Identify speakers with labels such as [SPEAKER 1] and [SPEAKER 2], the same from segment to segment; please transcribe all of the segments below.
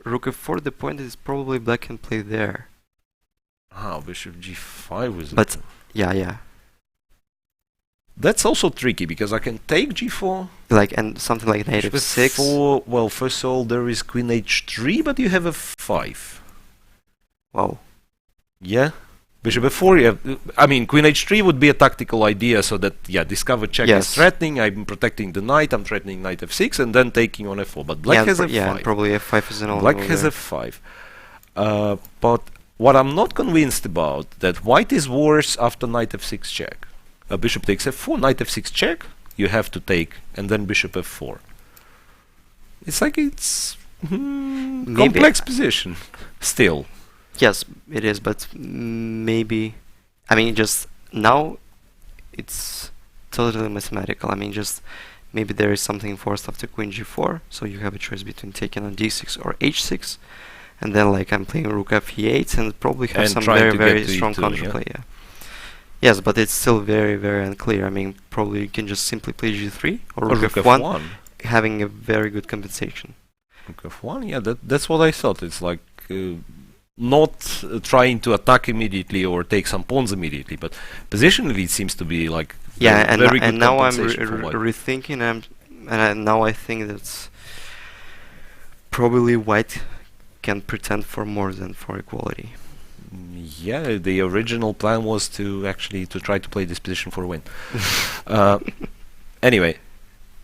[SPEAKER 1] rook f4, the point is probably black can play there.
[SPEAKER 2] Ah, bishop g5 was.
[SPEAKER 1] But yeah.
[SPEAKER 2] That's also tricky because I can take g4.
[SPEAKER 1] Like, and something like knight
[SPEAKER 2] Bishop
[SPEAKER 1] f6.
[SPEAKER 2] f4. Well, first of all, there is queen h3, but you have f5.
[SPEAKER 1] Wow.
[SPEAKER 2] Yeah. Bishop f4, yeah. I mean, queen h3 would be a tactical idea, so that, yeah, discover check is threatening, I'm protecting the knight, I'm threatening knight f6, and then taking on f4. But black has f5.
[SPEAKER 1] Yeah, and probably f5 is an all.
[SPEAKER 2] Black has f5. But what I'm not convinced about, that white is worse after knight f6 check. Bishop takes f4, knight f6 check, you have to take, and then bishop f4. It's like it's complex position, still.
[SPEAKER 1] Yes, it is, but maybe, I mean, just now it's totally mathematical. I mean, just maybe there is something forced after queen g4, so you have a choice between taking on d6 or h6, and then like I'm playing rook f e8 and probably have
[SPEAKER 2] And
[SPEAKER 1] some
[SPEAKER 2] trying
[SPEAKER 1] very
[SPEAKER 2] to
[SPEAKER 1] strong
[SPEAKER 2] E2,
[SPEAKER 1] counterplay. Yeah. Yes, but it's still very unclear. I mean, probably you can just simply play g3 or rook f1, having a very good compensation.
[SPEAKER 2] Rook f1, yeah, that's what I thought. It's like not trying to attack immediately or take some pawns immediately, but positionally it seems to be like very good
[SPEAKER 1] and now I'm
[SPEAKER 2] rethinking,
[SPEAKER 1] and now I think that probably white can pretend for more than for equality.
[SPEAKER 2] Yeah, the original plan was to actually try to play this position for a win. Anyway,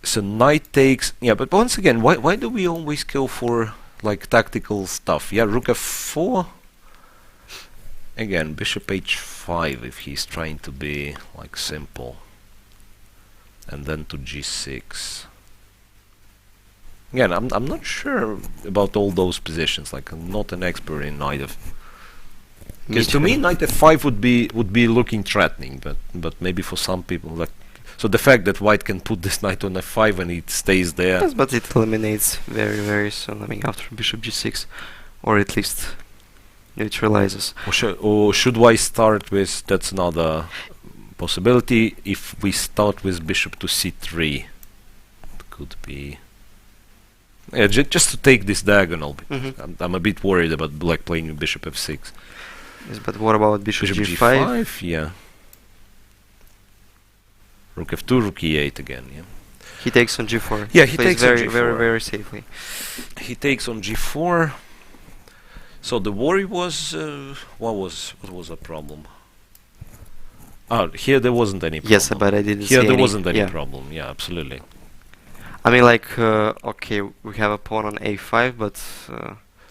[SPEAKER 2] so knight takes, yeah, but once again, why do we always go for like tactical stuff? Yeah, rook f4. Again, bishop h5 if he's trying to be like simple. And then to g6. Again, I'm not sure about all those positions. Like, I'm not an expert in either. Because to me, knight f5 would be looking threatening, but maybe for some people, like, so the fact that white can put this knight on f5 and it stays there.
[SPEAKER 1] Yes, but it eliminates very soon. I mean, after bishop g6, or at least neutralizes.
[SPEAKER 2] Or should I start with? That's another possibility. If we start with bishop to c3, it could be. Yeah, just to take this diagonal. I'm a bit worried about black playing bishop f6.
[SPEAKER 1] Yes, but what about bishop g5?
[SPEAKER 2] Yeah. Rook f2, rook e8 again. Yeah.
[SPEAKER 1] He takes on g4.
[SPEAKER 2] Yeah, he takes on g4.
[SPEAKER 1] Very safely.
[SPEAKER 2] He takes on g4. So the worry was what was a problem? Oh, here there wasn't any problem.
[SPEAKER 1] Yes, but I didn't see
[SPEAKER 2] here there
[SPEAKER 1] any,
[SPEAKER 2] wasn't any problem. Yeah, absolutely.
[SPEAKER 1] I mean, like, okay, we have a pawn on a5, but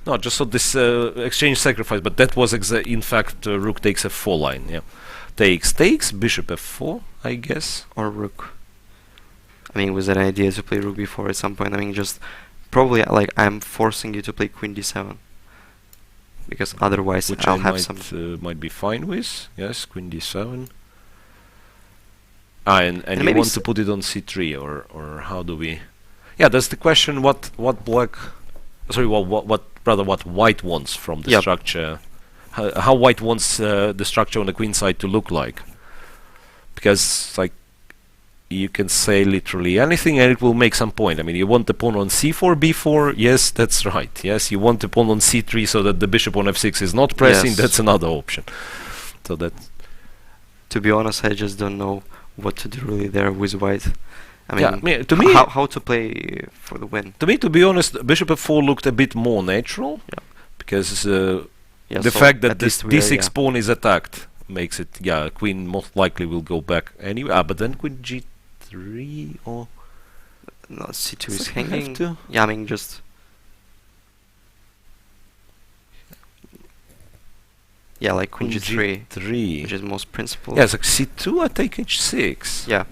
[SPEAKER 2] no, just so this exchange sacrifice, but that was in fact rook takes f4 line. Yeah, takes bishop f4, I guess,
[SPEAKER 1] or rook. I mean, with an idea to play rook b4 at some point. I mean, just probably like I'm forcing you to play queen d7, because otherwise
[SPEAKER 2] which
[SPEAKER 1] I'll have some.
[SPEAKER 2] Might be fine with. Yes, queen d7. And you want to put it on c3, or how do we? Yeah, that's the question. What black? Sorry, what white wants from the structure? How white wants the structure on the queen side to look like? Because like you can say literally anything and it will make some point. I mean, you want the pawn on c4, b4. Yes, that's right. Yes, you want the pawn on c3 so that the bishop on f6 is not pressing. Yes. That's another option. So that.
[SPEAKER 1] To be honest, I just don't know what to do really there with white. I mean,
[SPEAKER 2] yeah, to me,
[SPEAKER 1] how to play for the win.
[SPEAKER 2] To me, to be honest, bishop f4 looked a bit more natural, because the
[SPEAKER 1] so
[SPEAKER 2] fact that this d6 pawn is attacked makes it, queen most likely will go back anyway. But then queen g3 or
[SPEAKER 1] no, c2 is hanging. Yeah, I mean just. Yeah, like queen g3, which is most principled.
[SPEAKER 2] Yeah, it's like c2. I take h6.
[SPEAKER 1] Yeah.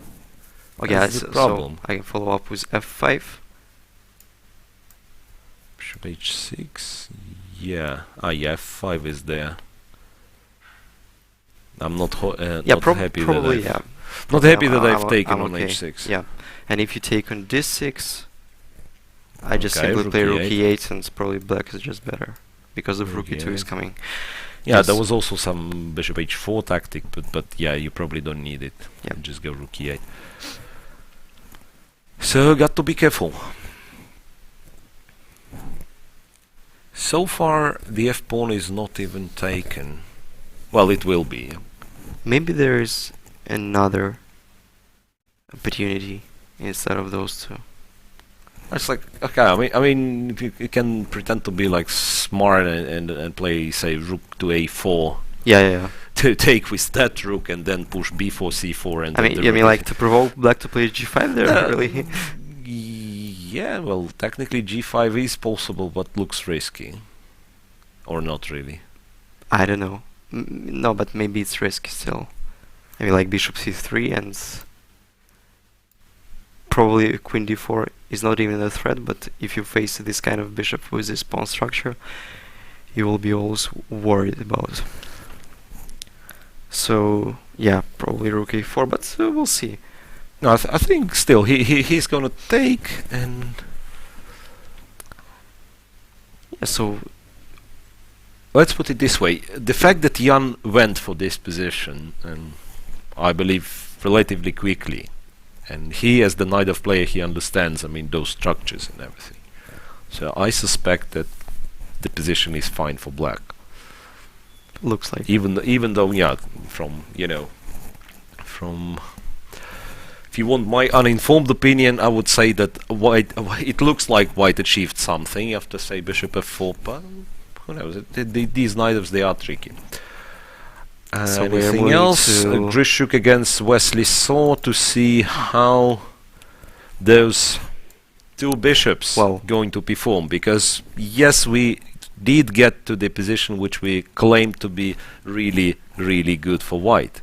[SPEAKER 1] Okay,
[SPEAKER 2] that's the problem.
[SPEAKER 1] So I can follow up with f5.
[SPEAKER 2] Bishop h6. Yeah. Yeah, f5 is there. I'm not happy that I've taken on h6.
[SPEAKER 1] Yeah. And if you take on d6, I just simply play rook e8, and it's probably black is just better because of rook e2 is coming.
[SPEAKER 2] Yeah, there was also some bishop h4 tactic, but yeah, you probably don't need it. Yeah, just go rook e8. So got to be careful. So far, the f-pawn is not even taken. Well, it will be.
[SPEAKER 1] Maybe there is another opportunity instead of those two.
[SPEAKER 2] It's like, okay, I mean, you can pretend to be like smart and play, say, rook to a4
[SPEAKER 1] Yeah.
[SPEAKER 2] to take with that rook and then push b4, c4, and
[SPEAKER 1] I
[SPEAKER 2] then
[SPEAKER 1] mean,
[SPEAKER 2] the
[SPEAKER 1] you mean
[SPEAKER 2] rook
[SPEAKER 1] like to provoke black to play g5 there, really?
[SPEAKER 2] Yeah, well, technically g5 is possible, but looks risky. Or not really.
[SPEAKER 1] I don't know. No, but maybe it's risky still. I mean, like bishop c3 and probably queen d4 is not even a threat, but if you face this kind of bishop with this pawn structure, you will be always worried about. So, yeah, probably rook a4, but we'll see.
[SPEAKER 2] No, I think still he's gonna take and...
[SPEAKER 1] Yeah, so...
[SPEAKER 2] Let's put it this way. The fact that Jan went for this position, and I believe relatively quickly, and he as the knight of player, he understands, I mean, those structures and everything. So I suspect that the position is fine for black.
[SPEAKER 1] Looks like.
[SPEAKER 2] Even though, yeah, from, you know, from... If you want my uninformed opinion, I would say that white, it looks like white achieved something after, say, bishop f4, but who knows, these knights, they are tricky.
[SPEAKER 1] So we're
[SPEAKER 2] anything
[SPEAKER 1] moving
[SPEAKER 2] else?
[SPEAKER 1] to
[SPEAKER 2] Grishuk against Wesley Saw to see how those two bishops going to perform, because yes, we did get to the position which we claimed to be really, really good for white.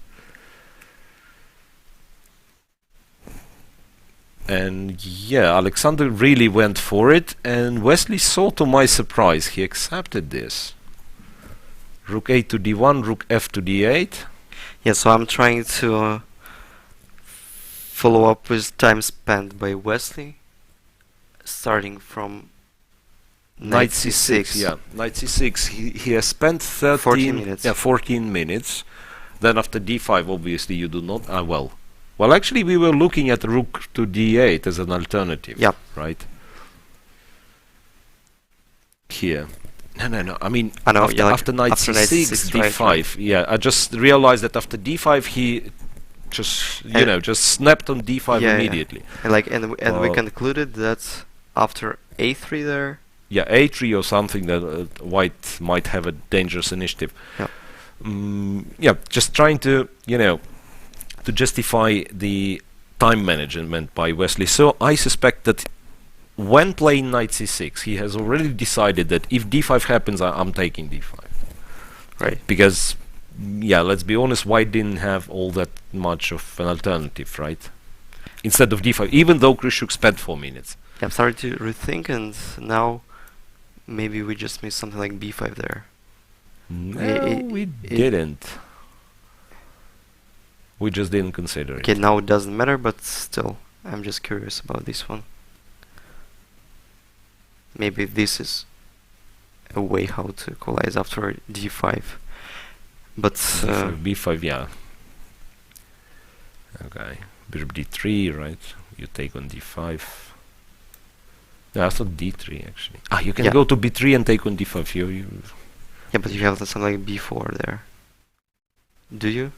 [SPEAKER 2] And yeah, Alexander really went for it, and Wesley Saw, to my surprise, he accepted this. Rook a to d1, rook f to d8.
[SPEAKER 1] Yeah, so I'm trying to follow up with time spent by Wesley, starting from knight c6.
[SPEAKER 2] Yeah, knight c6. He has spent
[SPEAKER 1] 14 minutes.
[SPEAKER 2] Yeah, 14 minutes. Then after d5, obviously you do not. Well, actually, we were looking at rook to d8 as an alternative.
[SPEAKER 1] Yeah.
[SPEAKER 2] Right. Here. No. I mean,
[SPEAKER 1] I know,
[SPEAKER 2] after knight c6, d5.
[SPEAKER 1] Right.
[SPEAKER 2] Yeah, I just realized that after d5, he just just snapped on d5 immediately.
[SPEAKER 1] Yeah. And we concluded that after a3 there.
[SPEAKER 2] Yeah, a3 or something that white might have a dangerous initiative.
[SPEAKER 1] Yeah.
[SPEAKER 2] Yeah, just trying to to justify the time management by Wesley. So I suspect that when playing knight c6, he has already decided that if d5 happens, I'm taking d5.
[SPEAKER 1] Right.
[SPEAKER 2] Because, yeah, let's be honest, white didn't have all that much of an alternative, right? Instead of d5, even though Grishuk spent 4 minutes.
[SPEAKER 1] Yeah, I'm starting to rethink, and now maybe we just missed something like b5 there.
[SPEAKER 2] No, we didn't. We just didn't consider it.
[SPEAKER 1] Okay, now it doesn't matter, but still, I'm just curious about this one. Maybe this is a way how to equalize after d5. But
[SPEAKER 2] b5, yeah. Okay, bishop d3, right? You take on d5. Yeah, I thought d3 actually. You can go to b3 and take on d5.
[SPEAKER 1] Yeah, but you have something like b4 there. Do you?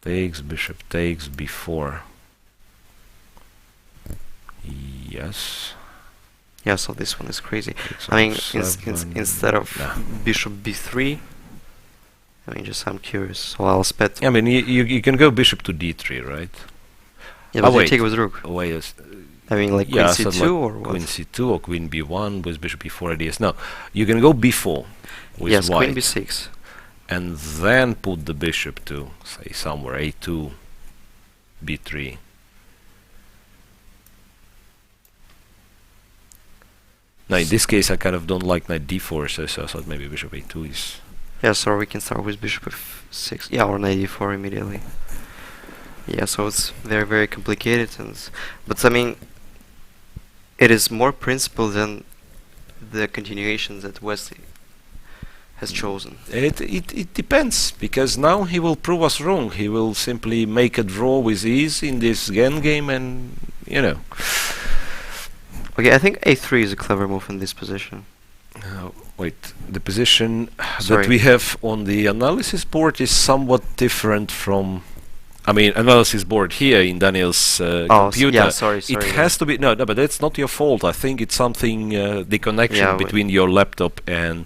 [SPEAKER 2] Takes, bishop takes, b4. Yes.
[SPEAKER 1] Yeah, so this one is crazy. I mean, instead of bishop b3, I mean, just I'm curious. So I'll spend.
[SPEAKER 2] I mean, you can go bishop to d3, right?
[SPEAKER 1] Yeah, but you take with rook.
[SPEAKER 2] Wait.
[SPEAKER 1] I mean, like queen c2
[SPEAKER 2] like
[SPEAKER 1] or what?
[SPEAKER 2] Queen c2 or queen b1 with bishop b4 ideas. No, you can go b4 with white.
[SPEAKER 1] Queen b6.
[SPEAKER 2] And then put the bishop to, say, somewhere a2, b3. Now, in this case, I kind of don't like knight d4, so I thought maybe bishop a2 is...
[SPEAKER 1] Yeah, so we can start with bishop f6. Yeah, or knight d4 immediately. Yeah, so it's very, very complicated. But, I mean, it is more principled than the continuations that Wesley has chosen.
[SPEAKER 2] It depends, because now he will prove us wrong. He will simply make a draw with ease in this game and,
[SPEAKER 1] Okay, I think a3 is a clever move in this position.
[SPEAKER 2] Wait, the position
[SPEAKER 1] Sorry.
[SPEAKER 2] that we have on the analysis board is somewhat different from. I mean, analysis board here in Daniil's computer.
[SPEAKER 1] Yeah, sorry.
[SPEAKER 2] It has to be no, but that's not your fault. I think it's something the connection
[SPEAKER 1] Yeah,
[SPEAKER 2] between your laptop and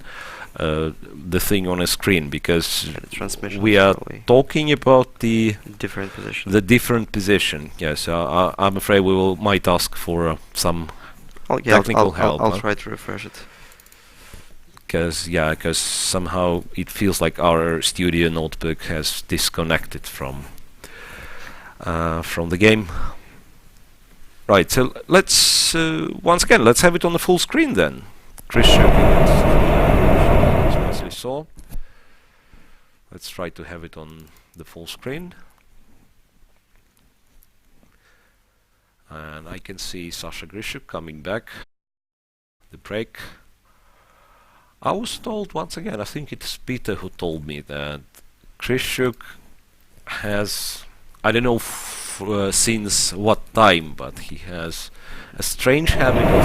[SPEAKER 2] the thing on a screen, because
[SPEAKER 1] the transmission
[SPEAKER 2] we
[SPEAKER 1] is
[SPEAKER 2] are
[SPEAKER 1] probably
[SPEAKER 2] talking about the
[SPEAKER 1] different position.
[SPEAKER 2] Yes, I'm afraid we might ask for some
[SPEAKER 1] Yeah,
[SPEAKER 2] technical help.
[SPEAKER 1] I'll try to refresh it.
[SPEAKER 2] Because somehow it feels like our studio notebook has disconnected from the game. Right, so let's once again let's have it on the full screen then. Christian, as we saw. Let's try to have it on the full screen. And I can see Sasha Grishuk coming back. The break. I was told once again, I think it's Peter who told me that Grishuk has, I don't know since what time, but he has a strange habit of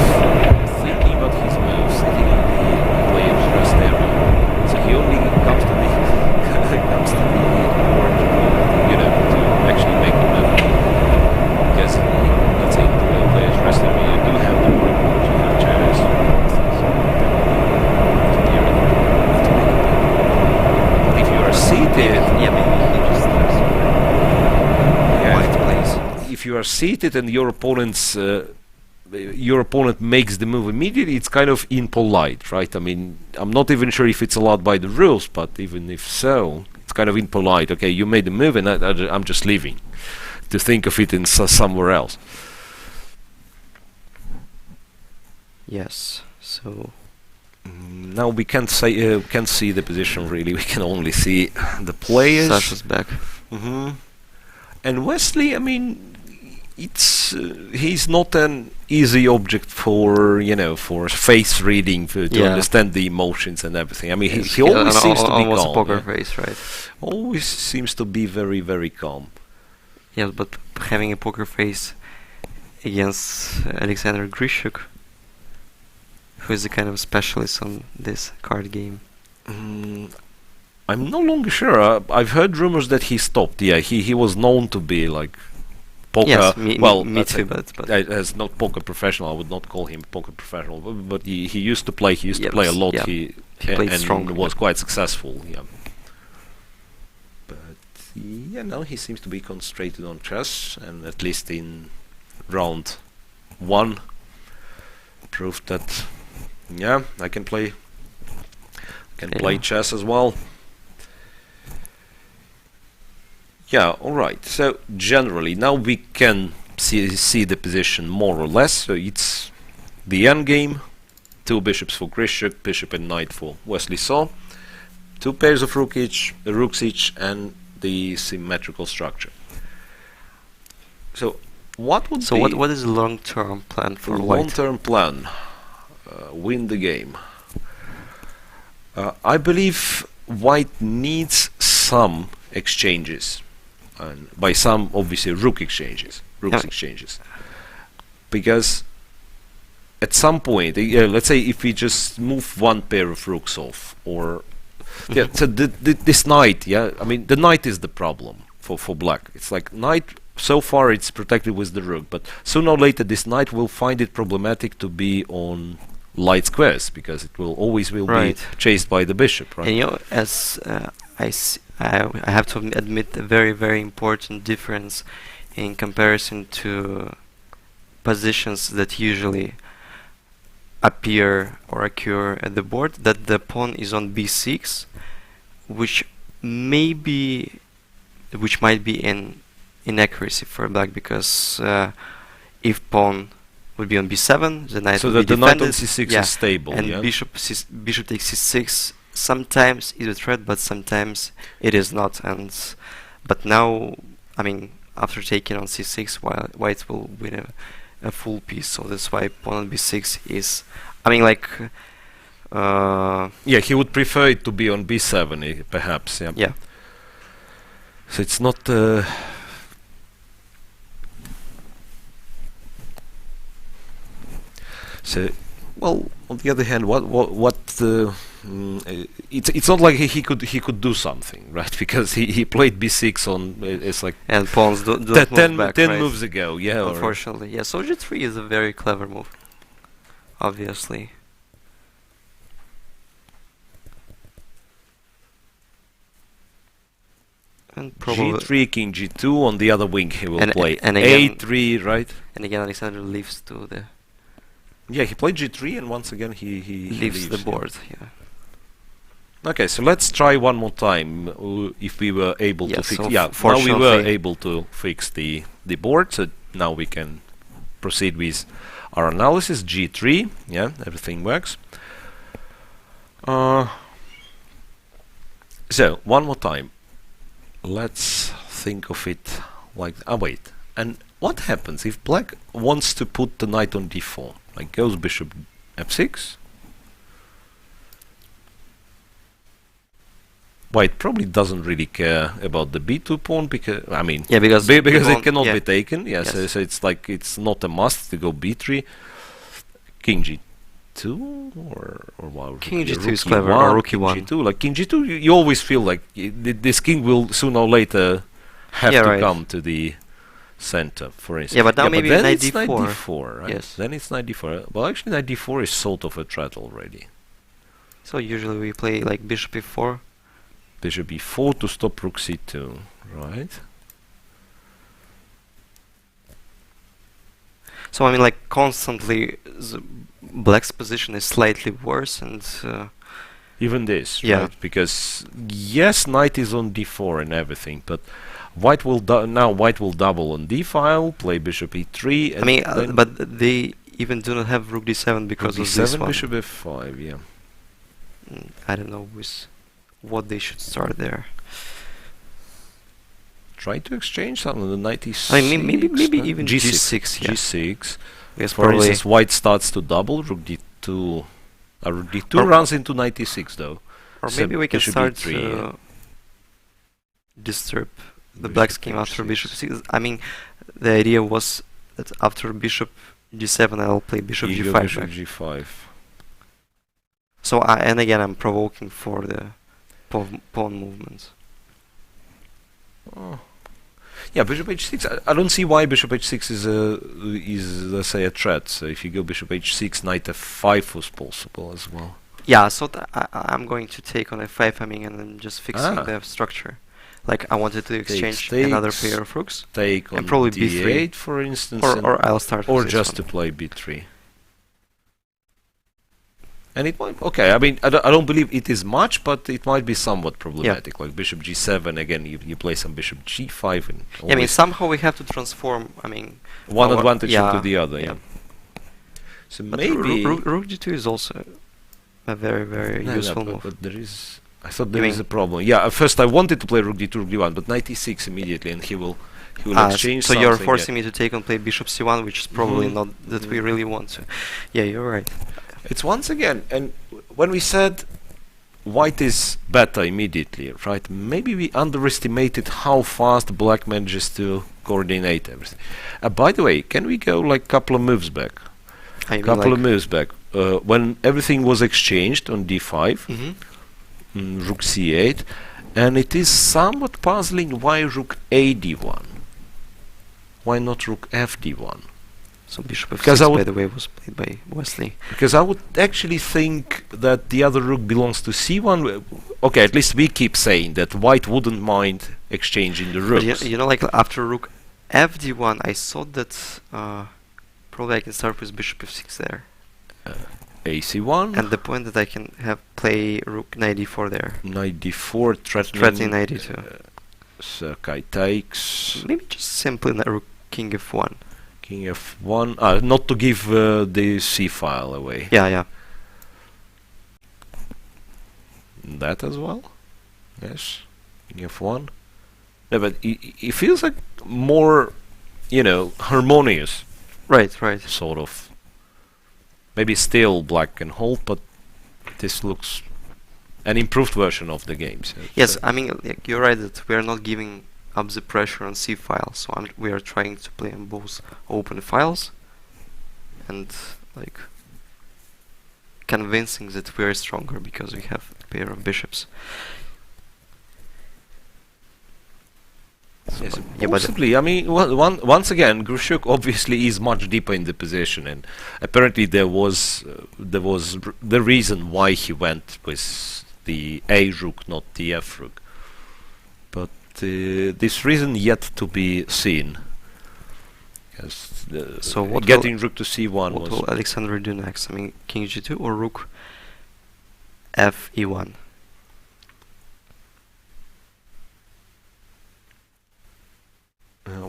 [SPEAKER 2] thinking about his moves, sitting on the player's rest area. So he only comes to the comes to the board, to actually make the move. Because let's say the player's rest area, you do have the board, you have chairs. If you are seated, if you are seated and your opponent makes the move immediately, it's kind of impolite, right? I mean, I'm not even sure if it's allowed by the rules, but even if so, it's kind of impolite. Okay, you made the move and I'm just leaving to think of it in somewhere else.
[SPEAKER 1] Yes, so
[SPEAKER 2] now we can't see the position really. We can only see the players.
[SPEAKER 1] Sasha's back.
[SPEAKER 2] And Wesley, I mean, it's he's not an easy object for for face reading to understand the emotions and everything. I mean, he always seems to be
[SPEAKER 1] almost
[SPEAKER 2] calm.
[SPEAKER 1] A poker face, right?
[SPEAKER 2] Always seems to be very, very calm.
[SPEAKER 1] Yes, but having a poker face against Alexander Grishuk, who is a kind of specialist on this card game.
[SPEAKER 2] I'm no longer sure. I've heard rumors that he stopped. Yeah, he was known to be like poker.
[SPEAKER 1] Yes, me too. But
[SPEAKER 2] as not poker professional, I would not call him poker professional. But he used to play. He used to play a lot.
[SPEAKER 1] Yeah.
[SPEAKER 2] He
[SPEAKER 1] played
[SPEAKER 2] and
[SPEAKER 1] strong,
[SPEAKER 2] was quite successful. Yeah. But now he seems to be concentrated on chess, and at least in round 1, proved that I can play. Play chess as well. Yeah, alright. So generally now we can see the position more or less. So it's the endgame. 2 bishops for Grishuk, bishop and knight for Wesley Saw. 2 pairs of rooks each, and the symmetrical structure. So what would be
[SPEAKER 1] what is the long-term plan for White?
[SPEAKER 2] Long-term plan, win the game. I believe White needs some exchanges, and by some, obviously, rooks exchanges, because at some point, let's say if we just move 1 pair of rooks off, or so this knight, I mean the knight is the problem for black. It's like knight. So far, it's protected with the rook, but sooner or later, this knight will find it problematic to be on light squares, because it will always be chased by the bishop, right?
[SPEAKER 1] And as I have to admit a very, very important difference in comparison to positions that usually appear or occur at the board, that the pawn is on b6, which might be an inaccuracy for black, because if pawn would be on b7, the knight would be defended. So the knight on
[SPEAKER 2] c6 is stable,
[SPEAKER 1] and bishop takes c6 sometimes is a threat, but sometimes it is not. But now, I mean, after taking on c6, White will win a full piece. So that's why pawn on b6 is, I mean, like.
[SPEAKER 2] He would prefer it to be on b7, perhaps. Yeah. So it's not. So Well, on the other hand, it's not like he could do something, right? Because he played b6 on it's like
[SPEAKER 1] And pawns don't move back,
[SPEAKER 2] 10
[SPEAKER 1] right?
[SPEAKER 2] moves ago, yeah.
[SPEAKER 1] Unfortunately, yeah. So g3 is a very clever move, obviously. And probably
[SPEAKER 2] g3, king g2. On the other wing, he will play
[SPEAKER 1] and again,
[SPEAKER 2] a3, right?
[SPEAKER 1] And again, Alexander leaves to the
[SPEAKER 2] Yeah, he played g3, and once again he
[SPEAKER 1] leaves the board. Yeah.
[SPEAKER 2] Okay, so let's try one more time if we were able to fix.
[SPEAKER 1] So
[SPEAKER 2] Yeah, now we were able to fix the board, so now we can proceed with our analysis. G3, yeah, everything works. So one more time, let's think of it like. Wait, and what happens if Black wants to put the knight on d4? Like goes bishop f6. White probably doesn't really care about the b2 pawn because because it cannot be taken. Yeah, yes. So it's like it's not a must to go b3, king g2 or wow.
[SPEAKER 1] King g2 is clever, or rook e1.
[SPEAKER 2] G2, like king g2, you always feel like this king will sooner or later have to come to the center, for instance.
[SPEAKER 1] Yeah, but now maybe
[SPEAKER 2] then
[SPEAKER 1] knight
[SPEAKER 2] it's knight
[SPEAKER 1] d4.
[SPEAKER 2] d4, right?
[SPEAKER 1] Yes.
[SPEAKER 2] Then it's knight d4. Well, actually, knight d4 is sort of a threat already.
[SPEAKER 1] So usually we play like bishop e4.
[SPEAKER 2] Bishop e4 to stop rook c2, right?
[SPEAKER 1] So I mean, like constantly, Black's position is slightly worse, and
[SPEAKER 2] even this,
[SPEAKER 1] yeah,
[SPEAKER 2] right? Because yes, knight is on d4 and everything, but White will White will double on d file, play bishop e3. And
[SPEAKER 1] I mean, but they even do not have rook d7 because
[SPEAKER 2] rook
[SPEAKER 1] of
[SPEAKER 2] d7,
[SPEAKER 1] this one.
[SPEAKER 2] bishop f5, yeah.
[SPEAKER 1] I don't know what they should start there.
[SPEAKER 2] Try to exchange something on the knight e6.
[SPEAKER 1] I mean, maybe even g6. Yeah.
[SPEAKER 2] G6.
[SPEAKER 1] Yes,
[SPEAKER 2] for instance, White starts to double rook d2. Rook d2 runs into knight e6 though.
[SPEAKER 1] Or
[SPEAKER 2] so
[SPEAKER 1] maybe we can start
[SPEAKER 2] to
[SPEAKER 1] disturb the Black scheme after bishop 6. I mean, the idea was that after bishop g7, I'll play bishop g5.
[SPEAKER 2] Bishop g5.
[SPEAKER 1] So and again, I'm provoking for the pawn movements.
[SPEAKER 2] Oh. Yeah, bishop h6. I don't see why bishop h6 is let's say a threat. So if you go bishop h6, knight f5 was possible as well.
[SPEAKER 1] Yeah, so I'm going to take on f5, and then just fixing the structure. Like I wanted to exchange another pair of rooks.
[SPEAKER 2] Take on
[SPEAKER 1] and probably
[SPEAKER 2] d8,
[SPEAKER 1] b3,
[SPEAKER 2] for instance,
[SPEAKER 1] or I'll start.
[SPEAKER 2] Or
[SPEAKER 1] with
[SPEAKER 2] just
[SPEAKER 1] to
[SPEAKER 2] play b3. And it might, okay, I mean, I don't believe it is much, but it might be somewhat problematic. Yeah. Like bishop g7, again, you play some bishop g5. And
[SPEAKER 1] yeah, I mean, somehow we have to transform,
[SPEAKER 2] one advantage into the other, yeah. So
[SPEAKER 1] but
[SPEAKER 2] maybe...
[SPEAKER 1] rook g2 is also a very, very useful move.
[SPEAKER 2] But there is... I thought there is a problem. Yeah, at first I wanted to play rook d2, rook d1, but knight e6 immediately, and he will exchange
[SPEAKER 1] so you're forcing me to take on play bishop c1, which is probably not that we really want to. Yeah, you're right.
[SPEAKER 2] It's once again, and when we said White is better immediately, right? Maybe we underestimated how fast Black manages to coordinate everything. By the way, can we go like couple of moves back? Couple of moves back. When everything was exchanged on d5, rook c8, and it is somewhat puzzling why rook a d1. Why not rook f d1?
[SPEAKER 1] So bishop f6, by the way, was played by Wesley.
[SPEAKER 2] Because I would actually think that the other rook belongs to c1. Okay, at least we keep saying that White wouldn't mind exchanging the rooks.
[SPEAKER 1] You know, like after rook f d1, I thought that probably I can start with bishop f6 there.
[SPEAKER 2] ac1.
[SPEAKER 1] And the point that I can have play rook knight d4 there.
[SPEAKER 2] Knight d4, threatening
[SPEAKER 1] knight d2.
[SPEAKER 2] So knight takes.
[SPEAKER 1] Maybe just simply rook king f1.
[SPEAKER 2] King f1, not to give the c file away.
[SPEAKER 1] Yeah.
[SPEAKER 2] That as well. Yes, King f1. No, but it feels like more, harmonious.
[SPEAKER 1] Right.
[SPEAKER 2] Sort of. Maybe still Black can hold, but this looks an improved version of the game. So
[SPEAKER 1] yes, I mean, you're right that we are not giving up the pressure on c file, so we are trying to play on both open files, and like convincing that we are stronger because we have a pair of bishops. So,
[SPEAKER 2] Yes,
[SPEAKER 1] yeah, but
[SPEAKER 2] possibly. I mean, once again, Grushuk obviously is much deeper in the position, and apparently there was the reason why he went with the A rook, not the F rook. But this reason yet to be seen. Yes,
[SPEAKER 1] so what
[SPEAKER 2] getting rook to C1
[SPEAKER 1] what
[SPEAKER 2] was.
[SPEAKER 1] will Alexander do next? I mean, king G2 or rook F E1?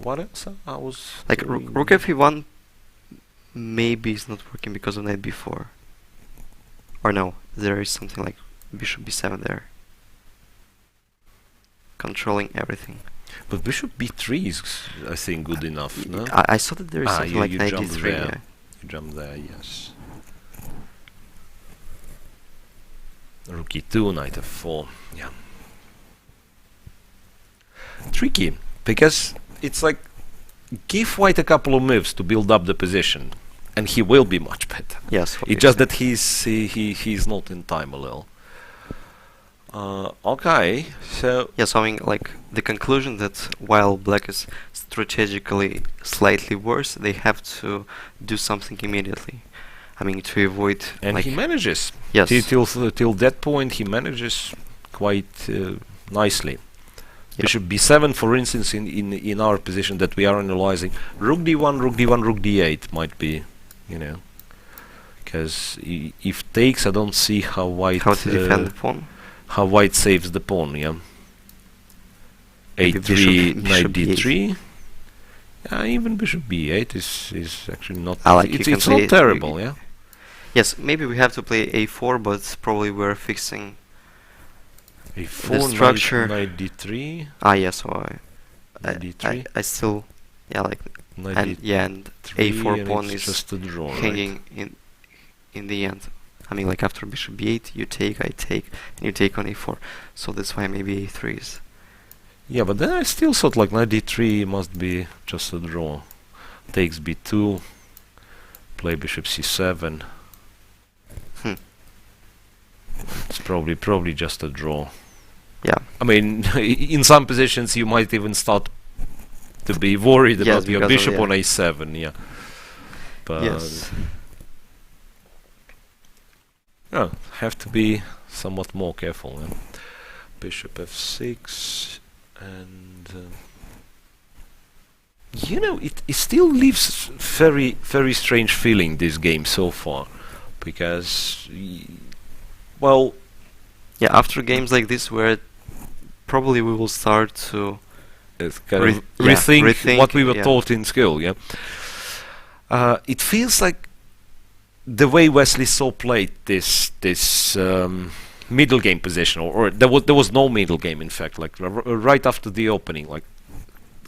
[SPEAKER 2] What else? I was
[SPEAKER 1] Like rook F1 maybe is not working because of knight b4. Or no, there is something like bishop b7 there. Controlling everything.
[SPEAKER 2] But bishop b3 is, I think, good enough, no?
[SPEAKER 1] I saw that there is something like knight
[SPEAKER 2] jumped
[SPEAKER 1] d3.
[SPEAKER 2] there.
[SPEAKER 1] Yeah.
[SPEAKER 2] You jump there, yes. Rook e2, knight f4, yeah. Tricky, because it's like, give white a couple of moves to build up the position, and he will be much better.
[SPEAKER 1] Yes.
[SPEAKER 2] It's just that he's not in time a little. Okay, so
[SPEAKER 1] Yes, I mean, like the conclusion that while black is strategically slightly worse, they have to do something immediately. I mean, to avoid.
[SPEAKER 2] and
[SPEAKER 1] like,
[SPEAKER 2] he manages.
[SPEAKER 1] yes.
[SPEAKER 2] Till that point, he manages quite nicely.
[SPEAKER 1] Yep.
[SPEAKER 2] Bishop b7, for instance, in our position that we are analyzing, rook d1, rook d1, rook d8 might be, because if takes, I don't see how white
[SPEAKER 1] How to defend the pawn?
[SPEAKER 2] how white saves the pawn. Yeah,
[SPEAKER 1] Maybe
[SPEAKER 2] a3,
[SPEAKER 1] bishop
[SPEAKER 2] knight
[SPEAKER 1] b8.
[SPEAKER 2] d3. Even bishop b8 is actually not.
[SPEAKER 1] I like you can
[SPEAKER 2] it's
[SPEAKER 1] play
[SPEAKER 2] not terrible. Yeah.
[SPEAKER 1] Yes, maybe we have to play a4, but probably we're fixing.
[SPEAKER 2] a4,
[SPEAKER 1] structure.
[SPEAKER 2] knight d3,
[SPEAKER 1] Ah, yes. So
[SPEAKER 2] knight d3,
[SPEAKER 1] I still, yeah, like,
[SPEAKER 2] knight
[SPEAKER 1] and yeah, and
[SPEAKER 2] d3,
[SPEAKER 1] a4
[SPEAKER 2] and
[SPEAKER 1] pawn
[SPEAKER 2] it's
[SPEAKER 1] is
[SPEAKER 2] just a draw, right?
[SPEAKER 1] hanging in the end. I mean, like after bishop b8, you take, I take, and you take on a4. So that's why maybe a3 is.
[SPEAKER 2] Yeah, but then I still thought like knight d3 must be just a draw. Takes b2, play bishop c7.
[SPEAKER 1] Hmm.
[SPEAKER 2] It's probably just a draw.
[SPEAKER 1] Yeah.
[SPEAKER 2] I mean, in some positions you might even start to be worried
[SPEAKER 1] Yes,
[SPEAKER 2] about your
[SPEAKER 1] because of,
[SPEAKER 2] bishop
[SPEAKER 1] yeah.
[SPEAKER 2] on a7. Yeah. But
[SPEAKER 1] Yes.
[SPEAKER 2] yeah, have to be somewhat more careful. Yeah. Bishop f6 and. It still leaves very strange feeling, this game so far, because well,
[SPEAKER 1] Yeah, after games like this, where probably we will start to
[SPEAKER 2] it's kind
[SPEAKER 1] Re-
[SPEAKER 2] of
[SPEAKER 1] yeah,
[SPEAKER 2] rethink what we were
[SPEAKER 1] yeah.
[SPEAKER 2] taught in school. Yeah, it feels like the way Wesley Saw played this middle game position, or there was no middle game, in fact, like right after the opening, like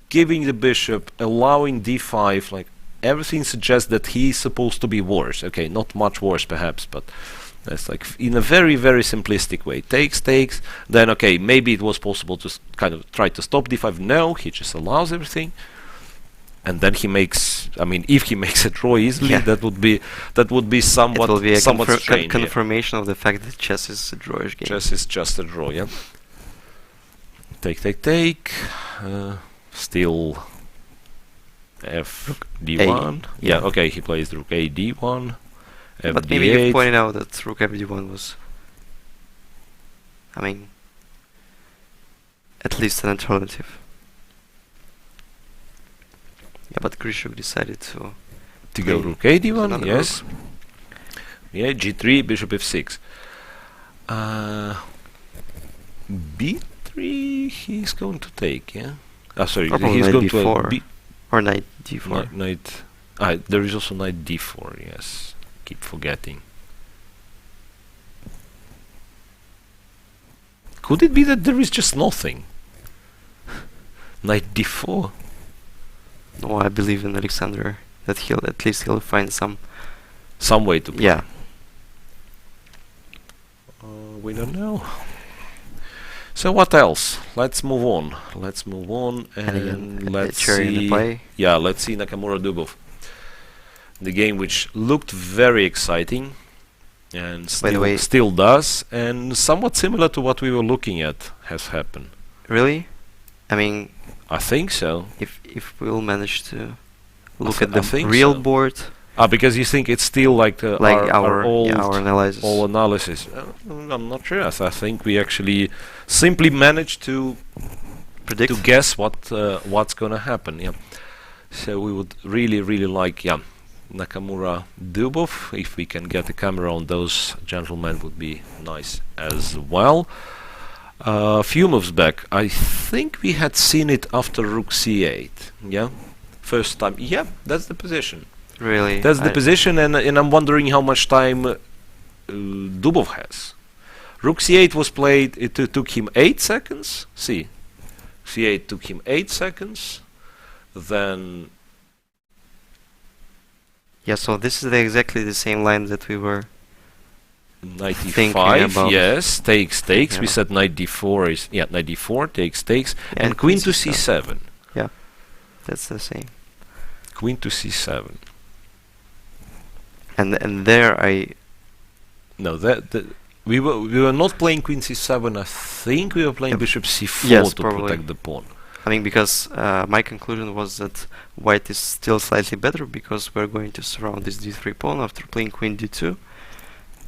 [SPEAKER 2] giving the bishop, allowing d5, like everything suggests that he's supposed to be worse. Okay, not much worse perhaps, but that's like in a very simplistic way. Takes, then okay, maybe it was possible to kind of try to stop d5. No, he just allows everything, and then he makes. I mean, if he makes a draw easily,
[SPEAKER 1] Yeah.
[SPEAKER 2] that would be somewhat
[SPEAKER 1] it will be a
[SPEAKER 2] somewhat strange. Yeah.
[SPEAKER 1] confirmation of the fact that chess is a drawish game.
[SPEAKER 2] Chess is just a draw. Yeah. Take. Still f d1. Yeah, okay, he plays rook a d1. F
[SPEAKER 1] But maybe you
[SPEAKER 2] d8.
[SPEAKER 1] pointed out that rook fd1 was, I mean, at least an alternative. Yeah, but Grishuk decided to
[SPEAKER 2] go
[SPEAKER 1] play
[SPEAKER 2] rook a d1.
[SPEAKER 1] another
[SPEAKER 2] Yes. Yeah, g3, bishop f6. b3. He's going to take. Yeah. Sorry,
[SPEAKER 1] Probably
[SPEAKER 2] he's
[SPEAKER 1] knight
[SPEAKER 2] going to
[SPEAKER 1] d4. Or knight d4.
[SPEAKER 2] knight. There is also knight d4. Yes, keep forgetting. Could it be that there is just nothing? Knight d4.
[SPEAKER 1] No, I believe in Alexander that he'll find some
[SPEAKER 2] Some way to play.
[SPEAKER 1] Yeah.
[SPEAKER 2] We don't know. So what else? Let's move on.
[SPEAKER 1] And again,
[SPEAKER 2] And let's
[SPEAKER 1] cherry in the
[SPEAKER 2] see.
[SPEAKER 1] pie.
[SPEAKER 2] Yeah, let's see Nakamura Dubov. The game which looked very exciting. And
[SPEAKER 1] By the way,
[SPEAKER 2] still does, and somewhat similar to what we were looking at has happened.
[SPEAKER 1] really? I mean,
[SPEAKER 2] I think so.
[SPEAKER 1] if we'll manage to look at the
[SPEAKER 2] think
[SPEAKER 1] real
[SPEAKER 2] so.
[SPEAKER 1] board,
[SPEAKER 2] Because you think it's still like our old
[SPEAKER 1] our analysis.
[SPEAKER 2] all analysis. I'm not sure. I think we actually simply managed to
[SPEAKER 1] Predict?
[SPEAKER 2] guess what's gonna happen. Yeah. So we would really like Nakamura Dubov. If we can get a camera on those gentlemen, would be nice as well. A few moves back, I think we had seen it after Rook C8. Yeah, first time. Yeah, that's the position.
[SPEAKER 1] Really?
[SPEAKER 2] That's the position, and I'm wondering how much time Dubov has. Rook C8 was played. It took him 8 seconds. See, C8 took him 8 seconds. Then.
[SPEAKER 1] Yeah, so this is exactly the same line that we were
[SPEAKER 2] 95,
[SPEAKER 1] about.
[SPEAKER 2] yes, takes.
[SPEAKER 1] Yeah.
[SPEAKER 2] We said knight d4 is, 94, takes.
[SPEAKER 1] Yeah,
[SPEAKER 2] and queen to c7.
[SPEAKER 1] Yeah, that's the same.
[SPEAKER 2] Queen to c7.
[SPEAKER 1] And there
[SPEAKER 2] No, we were not playing queen c7. I think we were playing bishop c4
[SPEAKER 1] yes,
[SPEAKER 2] to
[SPEAKER 1] probably.
[SPEAKER 2] protect the pawn.
[SPEAKER 1] I mean, because my conclusion was that white is still slightly better because we're going to surround this d3 pawn after playing queen d2.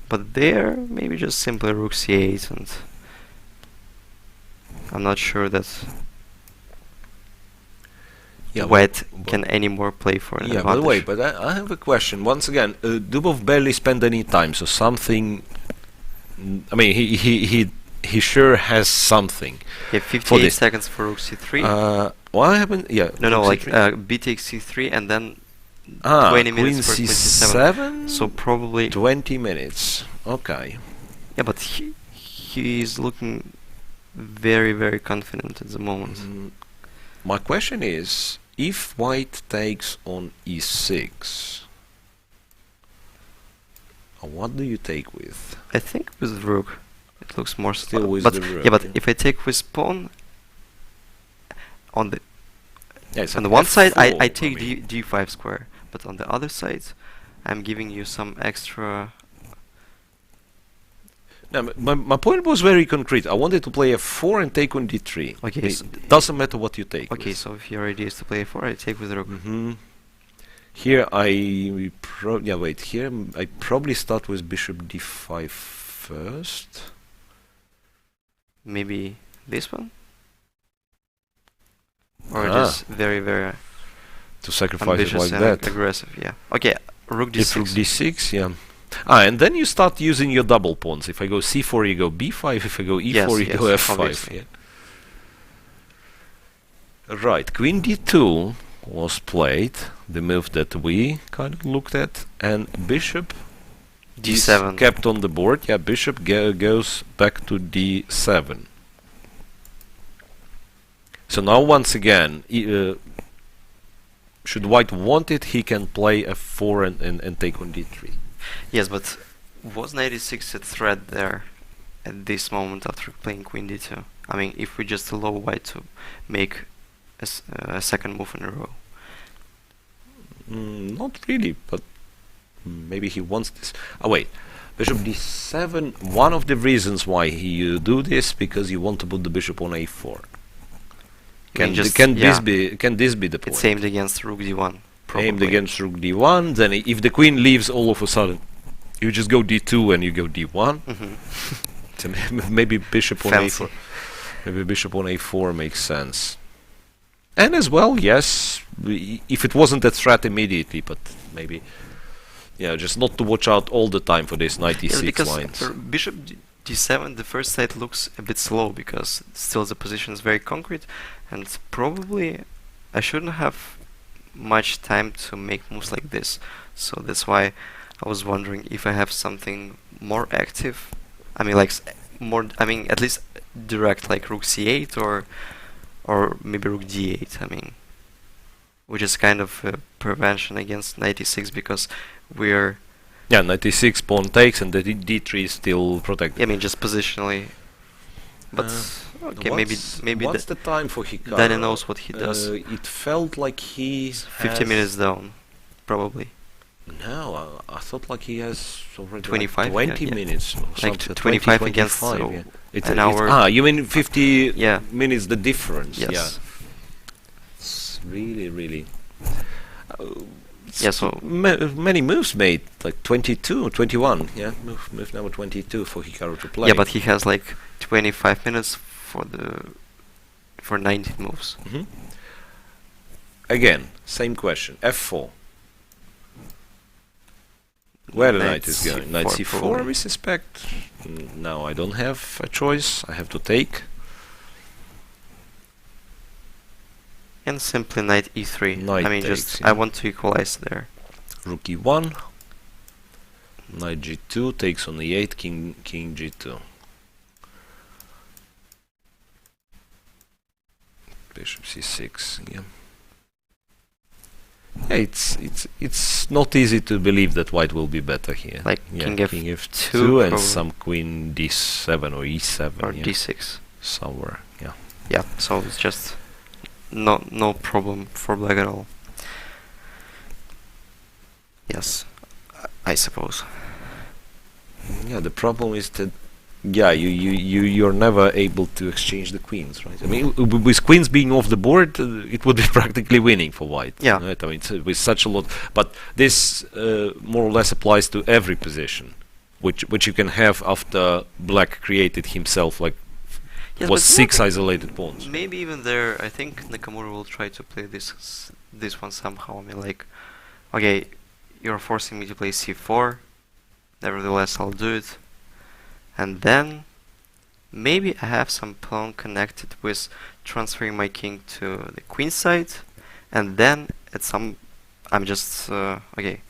[SPEAKER 1] But there, maybe just simply rook c8, and I'm not sure that white can anymore play for an advantage.
[SPEAKER 2] By the way, but I have a question. Once again, Dubov barely spent any time, so something. I mean, he sure has something.
[SPEAKER 1] Yeah, 58 seconds for rook c3.
[SPEAKER 2] What happened? Yeah.
[SPEAKER 1] No, like b takes c3 and then 20 minutes for queen c7. So probably
[SPEAKER 2] 20 minutes. Okay.
[SPEAKER 1] Yeah, but he's looking very confident at the moment.
[SPEAKER 2] My question is, if white takes on e6, what do you take with?
[SPEAKER 1] I think with rook. It looks more
[SPEAKER 2] Still with
[SPEAKER 1] but
[SPEAKER 2] the rook.
[SPEAKER 1] Yeah, but if I take with pawn on the
[SPEAKER 2] On
[SPEAKER 1] the one side I take d5 square, but on the other side I'm giving you some extra.
[SPEAKER 2] No, my point was very concrete. I wanted to play f4 and take on d3.
[SPEAKER 1] Okay,
[SPEAKER 2] It doesn't matter what you take.
[SPEAKER 1] Okay, so if your idea is to play a4, I take with rook.
[SPEAKER 2] Here here I probably start with bishop d5 first.
[SPEAKER 1] Maybe this one? Or just very
[SPEAKER 2] to sacrifice it
[SPEAKER 1] ambitious
[SPEAKER 2] like
[SPEAKER 1] and
[SPEAKER 2] that.
[SPEAKER 1] aggressive, yeah. Okay, rook d6.
[SPEAKER 2] If rook d6, yeah. And then you start using your double pawns. If I go c4, you go b5. If I go e4, you go f5. Yeah. Right, queen d2 was played, the move that we kind of looked at, and bishop
[SPEAKER 1] d7
[SPEAKER 2] is kept on the board. Yeah, bishop goes back to d7. So now once again, should white want it, he can play f4 and take on d3.
[SPEAKER 1] Yes, but was knight e6 a threat there at this moment after playing queen d2? I mean, if we just allow white to make a second move in a row.
[SPEAKER 2] Not really, but maybe he wants this. Oh wait, bishop d7. One of the reasons why you do this because you want to put the bishop on a4. Can this be the point?
[SPEAKER 1] It's aimed against rook d1. Probably.
[SPEAKER 2] Aimed against rook d1. Then if the queen leaves, all of a sudden, you just go d2 and you go d1. So maybe bishop on a4. Maybe bishop on a4 makes sense. And as well, yes, if it wasn't a threat immediately, but maybe, just not to watch out all the time for this knight e6
[SPEAKER 1] because
[SPEAKER 2] lines.
[SPEAKER 1] For bishop d7, the first side looks a bit slow because still the position is very concrete, and probably I shouldn't have much time to make moves like this. So that's why I was wondering if I have something more active. I mean, like at least direct, like rook c8 or maybe rook d8. I mean, which is kind of a prevention against knight e6 because we're
[SPEAKER 2] knight e6 pawn takes and the d3 is still protected.
[SPEAKER 1] I mean, just positionally. But okay, maybe
[SPEAKER 2] what's the time for Hikaru?
[SPEAKER 1] Daniil knows what he does.
[SPEAKER 2] It felt like he's
[SPEAKER 1] 50 minutes down, probably.
[SPEAKER 2] No, I thought like he has already
[SPEAKER 1] 25,
[SPEAKER 2] like 20
[SPEAKER 1] yeah.
[SPEAKER 2] minutes or
[SPEAKER 1] Like
[SPEAKER 2] something.
[SPEAKER 1] 25
[SPEAKER 2] 20,
[SPEAKER 1] against
[SPEAKER 2] 25, yeah.
[SPEAKER 1] an hour.
[SPEAKER 2] You mean 50
[SPEAKER 1] Yeah.
[SPEAKER 2] minutes the difference?
[SPEAKER 1] Yes.
[SPEAKER 2] Yeah. It's really, really.
[SPEAKER 1] Yeah, so
[SPEAKER 2] Many moves made, like 22, 21. Yeah, move number 22 for Hikaru to play.
[SPEAKER 1] yeah, but he has like 25 minutes for 19 moves.
[SPEAKER 2] Mhm. Again, same question. F4. Where the knight is going? Knight C4,
[SPEAKER 1] probably.
[SPEAKER 2] we suspect. Now I don't have a choice. I have to take.
[SPEAKER 1] And simply knight E3.
[SPEAKER 2] Knight
[SPEAKER 1] I mean,
[SPEAKER 2] takes,
[SPEAKER 1] just
[SPEAKER 2] yeah.
[SPEAKER 1] I want to equalize there.
[SPEAKER 2] Rook E1. Knight G2 takes on E8. King G2. Bishop C6. Yeah. Yeah, it's not easy to believe that white will be better here.
[SPEAKER 1] Like
[SPEAKER 2] yeah,
[SPEAKER 1] king
[SPEAKER 2] F2 and
[SPEAKER 1] probably.
[SPEAKER 2] some queen D7 or E7
[SPEAKER 1] Or
[SPEAKER 2] yeah,
[SPEAKER 1] D6.
[SPEAKER 2] somewhere. Yeah.
[SPEAKER 1] Yeah, so it's just no problem for black at all. Yes, I suppose.
[SPEAKER 2] Yeah, the problem is that you're never able to exchange the queens, right? I mean, with queens being off the board, it would be practically winning for white.
[SPEAKER 1] Yeah.
[SPEAKER 2] Right? I mean, with such a lot, but this more or less applies to every position, which you can have after black created himself like
[SPEAKER 1] Yes,
[SPEAKER 2] was
[SPEAKER 1] but
[SPEAKER 2] 6 isolated pawns.
[SPEAKER 1] maybe even there, I think Nakamura will try to play this one somehow. I mean, like, okay, you're forcing me to play C4. Nevertheless, I'll do it. And then maybe I have some pawn connected with transferring my king to the queen side, and then I'm just okay.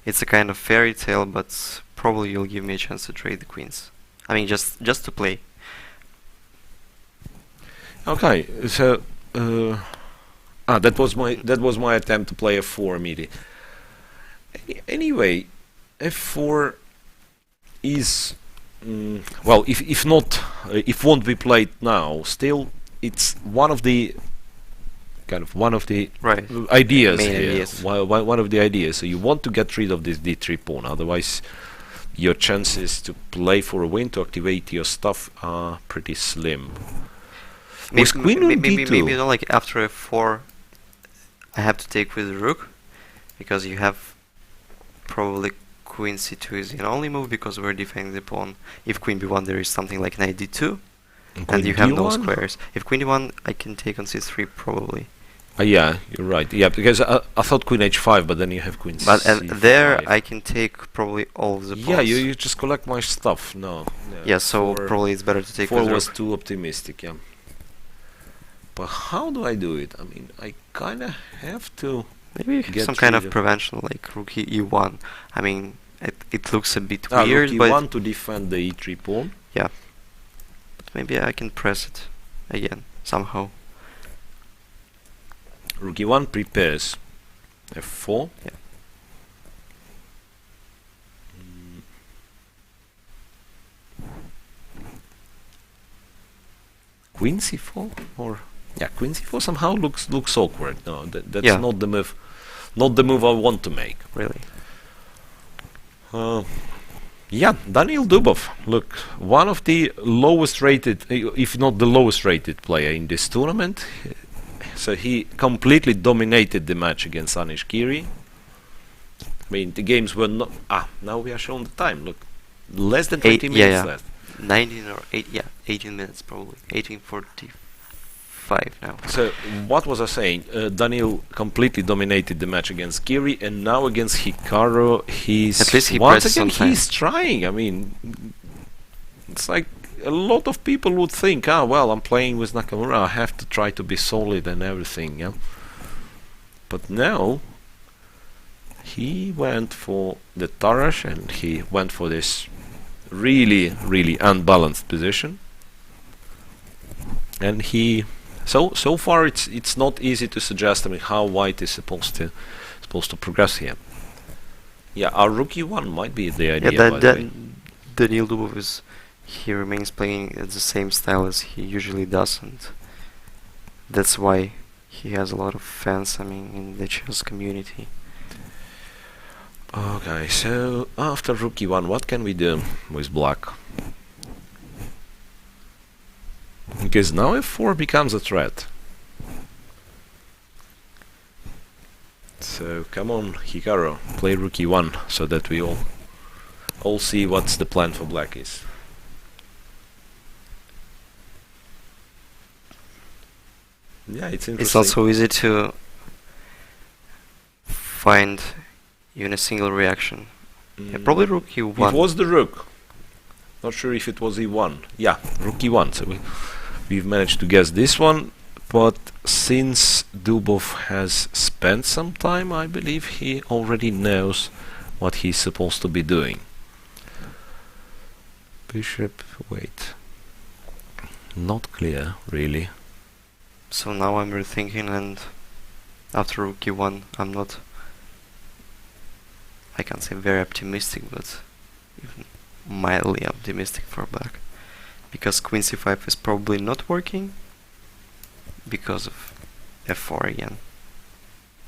[SPEAKER 1] It's a kind of fairy tale, but probably you'll give me a chance to trade the queens. I mean, just to play.
[SPEAKER 2] Okay, so that was my attempt to play F4 immediately. Anyway, F4 is well, if not, if won't be played now, still it's one of the
[SPEAKER 1] Right.
[SPEAKER 2] ideas
[SPEAKER 1] Main
[SPEAKER 2] here.
[SPEAKER 1] ideas.
[SPEAKER 2] One of the ideas. So you want to get rid of this D3 pawn, otherwise your chances to play for a win to activate your stuff are pretty slim. Was queen on D2?
[SPEAKER 1] Maybe you know, like after F4, I have to take with the rook, because you have probably queen C2 is the only move because we're defending the pawn. If queen B1, there is something like knight D2, and you have no squares. If queen D1, I can take on C3 probably.
[SPEAKER 2] Yeah, you're right. Yeah, because I thought queen H5, but then you have queen
[SPEAKER 1] But
[SPEAKER 2] C5.
[SPEAKER 1] and there I can take probably all of the pawns.
[SPEAKER 2] Yeah, you just collect my stuff. No.
[SPEAKER 1] Yeah, so probably it's better to take
[SPEAKER 2] Four
[SPEAKER 1] with
[SPEAKER 2] was
[SPEAKER 1] rook.
[SPEAKER 2] too optimistic. Yeah. But how do I do it? I mean, I kind of have to.
[SPEAKER 1] Maybe
[SPEAKER 2] get
[SPEAKER 1] some kind
[SPEAKER 2] rid
[SPEAKER 1] of prevention, like rook E1. I mean, it looks a bit
[SPEAKER 2] Rook
[SPEAKER 1] weird, but
[SPEAKER 2] E1 to defend the E3 pawn.
[SPEAKER 1] but maybe I can press it again somehow.
[SPEAKER 2] Rook E1 prepares F4.
[SPEAKER 1] Yeah.
[SPEAKER 2] Queen C4 or yeah, Queen C4 somehow looks awkward. No, that's
[SPEAKER 1] Yeah.
[SPEAKER 2] not the move. Not the move I want to make.
[SPEAKER 1] Really.
[SPEAKER 2] Yeah, Daniil Dubov. Look, one of the lowest rated, if not the lowest rated player in this tournament. So he completely dominated the match against Anish Giri. I mean, the games were not. Now we are showing the time. Look, less than 20 minutes left.
[SPEAKER 1] 19 or 18 minutes probably. 18:45 now.
[SPEAKER 2] So what was I saying? Daniil completely dominated the match against Giri, and now against Hikaru, he's
[SPEAKER 1] At least he
[SPEAKER 2] once
[SPEAKER 1] presses
[SPEAKER 2] again
[SPEAKER 1] on time.
[SPEAKER 2] he's trying. I mean, it's like a lot of people would think, well, I'm playing with Nakamura, I have to try to be solid and everything, yeah. But now he went for the Tarash, and he went for this really, really unbalanced position, and he. So far, it's not easy to suggest. I mean, how white is supposed to progress here. Yeah, our rook E1 might be the idea.
[SPEAKER 1] Yeah,
[SPEAKER 2] by the way.
[SPEAKER 1] Daniil Dubov he remains playing at the same style as he usually does, and that's why he has a lot of fans. I mean, in the chess community.
[SPEAKER 2] Okay, so after rook e1, what can we do with black? Because now f4 becomes a threat. So come on, Hikaru, play rook e1 so that we all see what's the plan for black is. Yeah, it's interesting.
[SPEAKER 1] It's not so easy to find even a single reaction. Yeah, probably rook e1.
[SPEAKER 2] It was the rook. Not sure if it was e1. Yeah, rook e1. So we've managed to guess this one. But since Dubov has spent some time, I believe he already knows what he's supposed to be doing. Bishop, wait. Not clear, really.
[SPEAKER 1] So now I'm rethinking, and after rook e1, I'm not, I can't say very optimistic, but even mildly optimistic for black. Because queen c5 is probably not working, because of f4 again.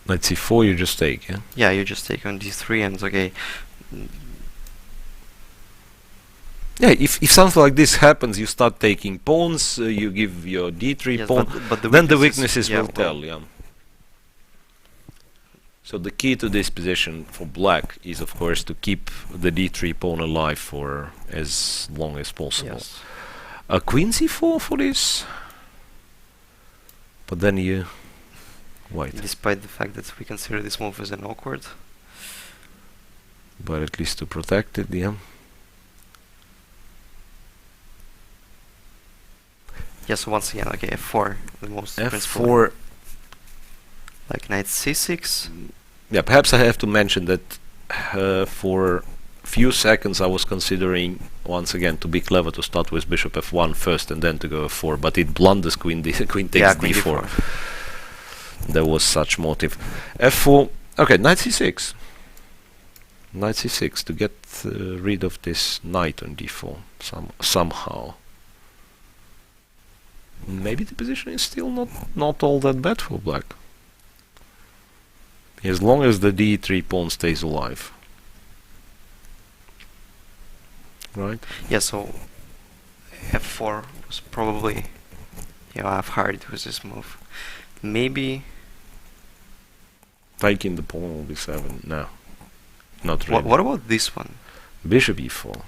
[SPEAKER 2] Knight c4 you just take, yeah?
[SPEAKER 1] Yeah, you just take on d3 and okay.
[SPEAKER 2] Yeah, if something like this happens, you start taking pawns, you give your d3
[SPEAKER 1] Yes,
[SPEAKER 2] pawn,
[SPEAKER 1] but
[SPEAKER 2] then the weaknesses
[SPEAKER 1] yeah,
[SPEAKER 2] will tell, yeah. So the key to this position for black is, of course, to keep the d3 pawn alive for as long as possible.
[SPEAKER 1] Yes.
[SPEAKER 2] Queen c4 for this? But then you... Wait.
[SPEAKER 1] Despite the fact that we consider this move as an awkward.
[SPEAKER 2] But at least to protect it, yeah.
[SPEAKER 1] Yes, once again, okay, f4, the most principal.
[SPEAKER 2] f4...
[SPEAKER 1] Like knight c6.
[SPEAKER 2] Yeah, perhaps I have to mention that for few seconds I was considering once again to be clever to start with bishop f1 first and then to go f4, but it blunders queen takes d4. There was such motive. f4, okay, knight c6. Knight c6 to get rid of this knight on d4 somehow. Maybe the position is still not all that bad for black. As long as the d3 pawn stays alive. Right?
[SPEAKER 1] Yeah, so f4 was probably, I've hard with this move. Maybe
[SPEAKER 2] taking the pawn will be 7. No, not really.
[SPEAKER 1] what about this one?
[SPEAKER 2] Bishop e4.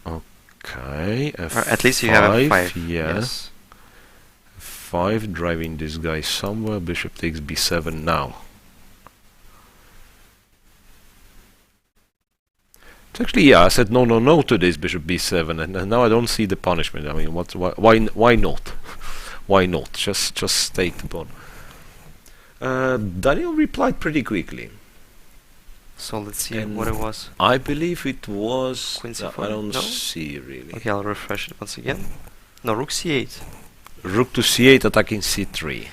[SPEAKER 2] Okay, f5.
[SPEAKER 1] Or at least you have f5.
[SPEAKER 2] Yeah.
[SPEAKER 1] Yes.
[SPEAKER 2] 5 driving this guy somewhere. Bishop takes b7 now. It's actually, yeah, I said no to this bishop b7, and now I don't see the punishment. I mean, why not? Why not? Just take the pawn. Daniil replied pretty quickly.
[SPEAKER 1] So let's see what it was.
[SPEAKER 2] I believe it was...
[SPEAKER 1] Queen c4?
[SPEAKER 2] I don't
[SPEAKER 1] No?
[SPEAKER 2] see really.
[SPEAKER 1] Okay, I'll refresh it once again. No, rook c8.
[SPEAKER 2] Rook to c8 attacking c3.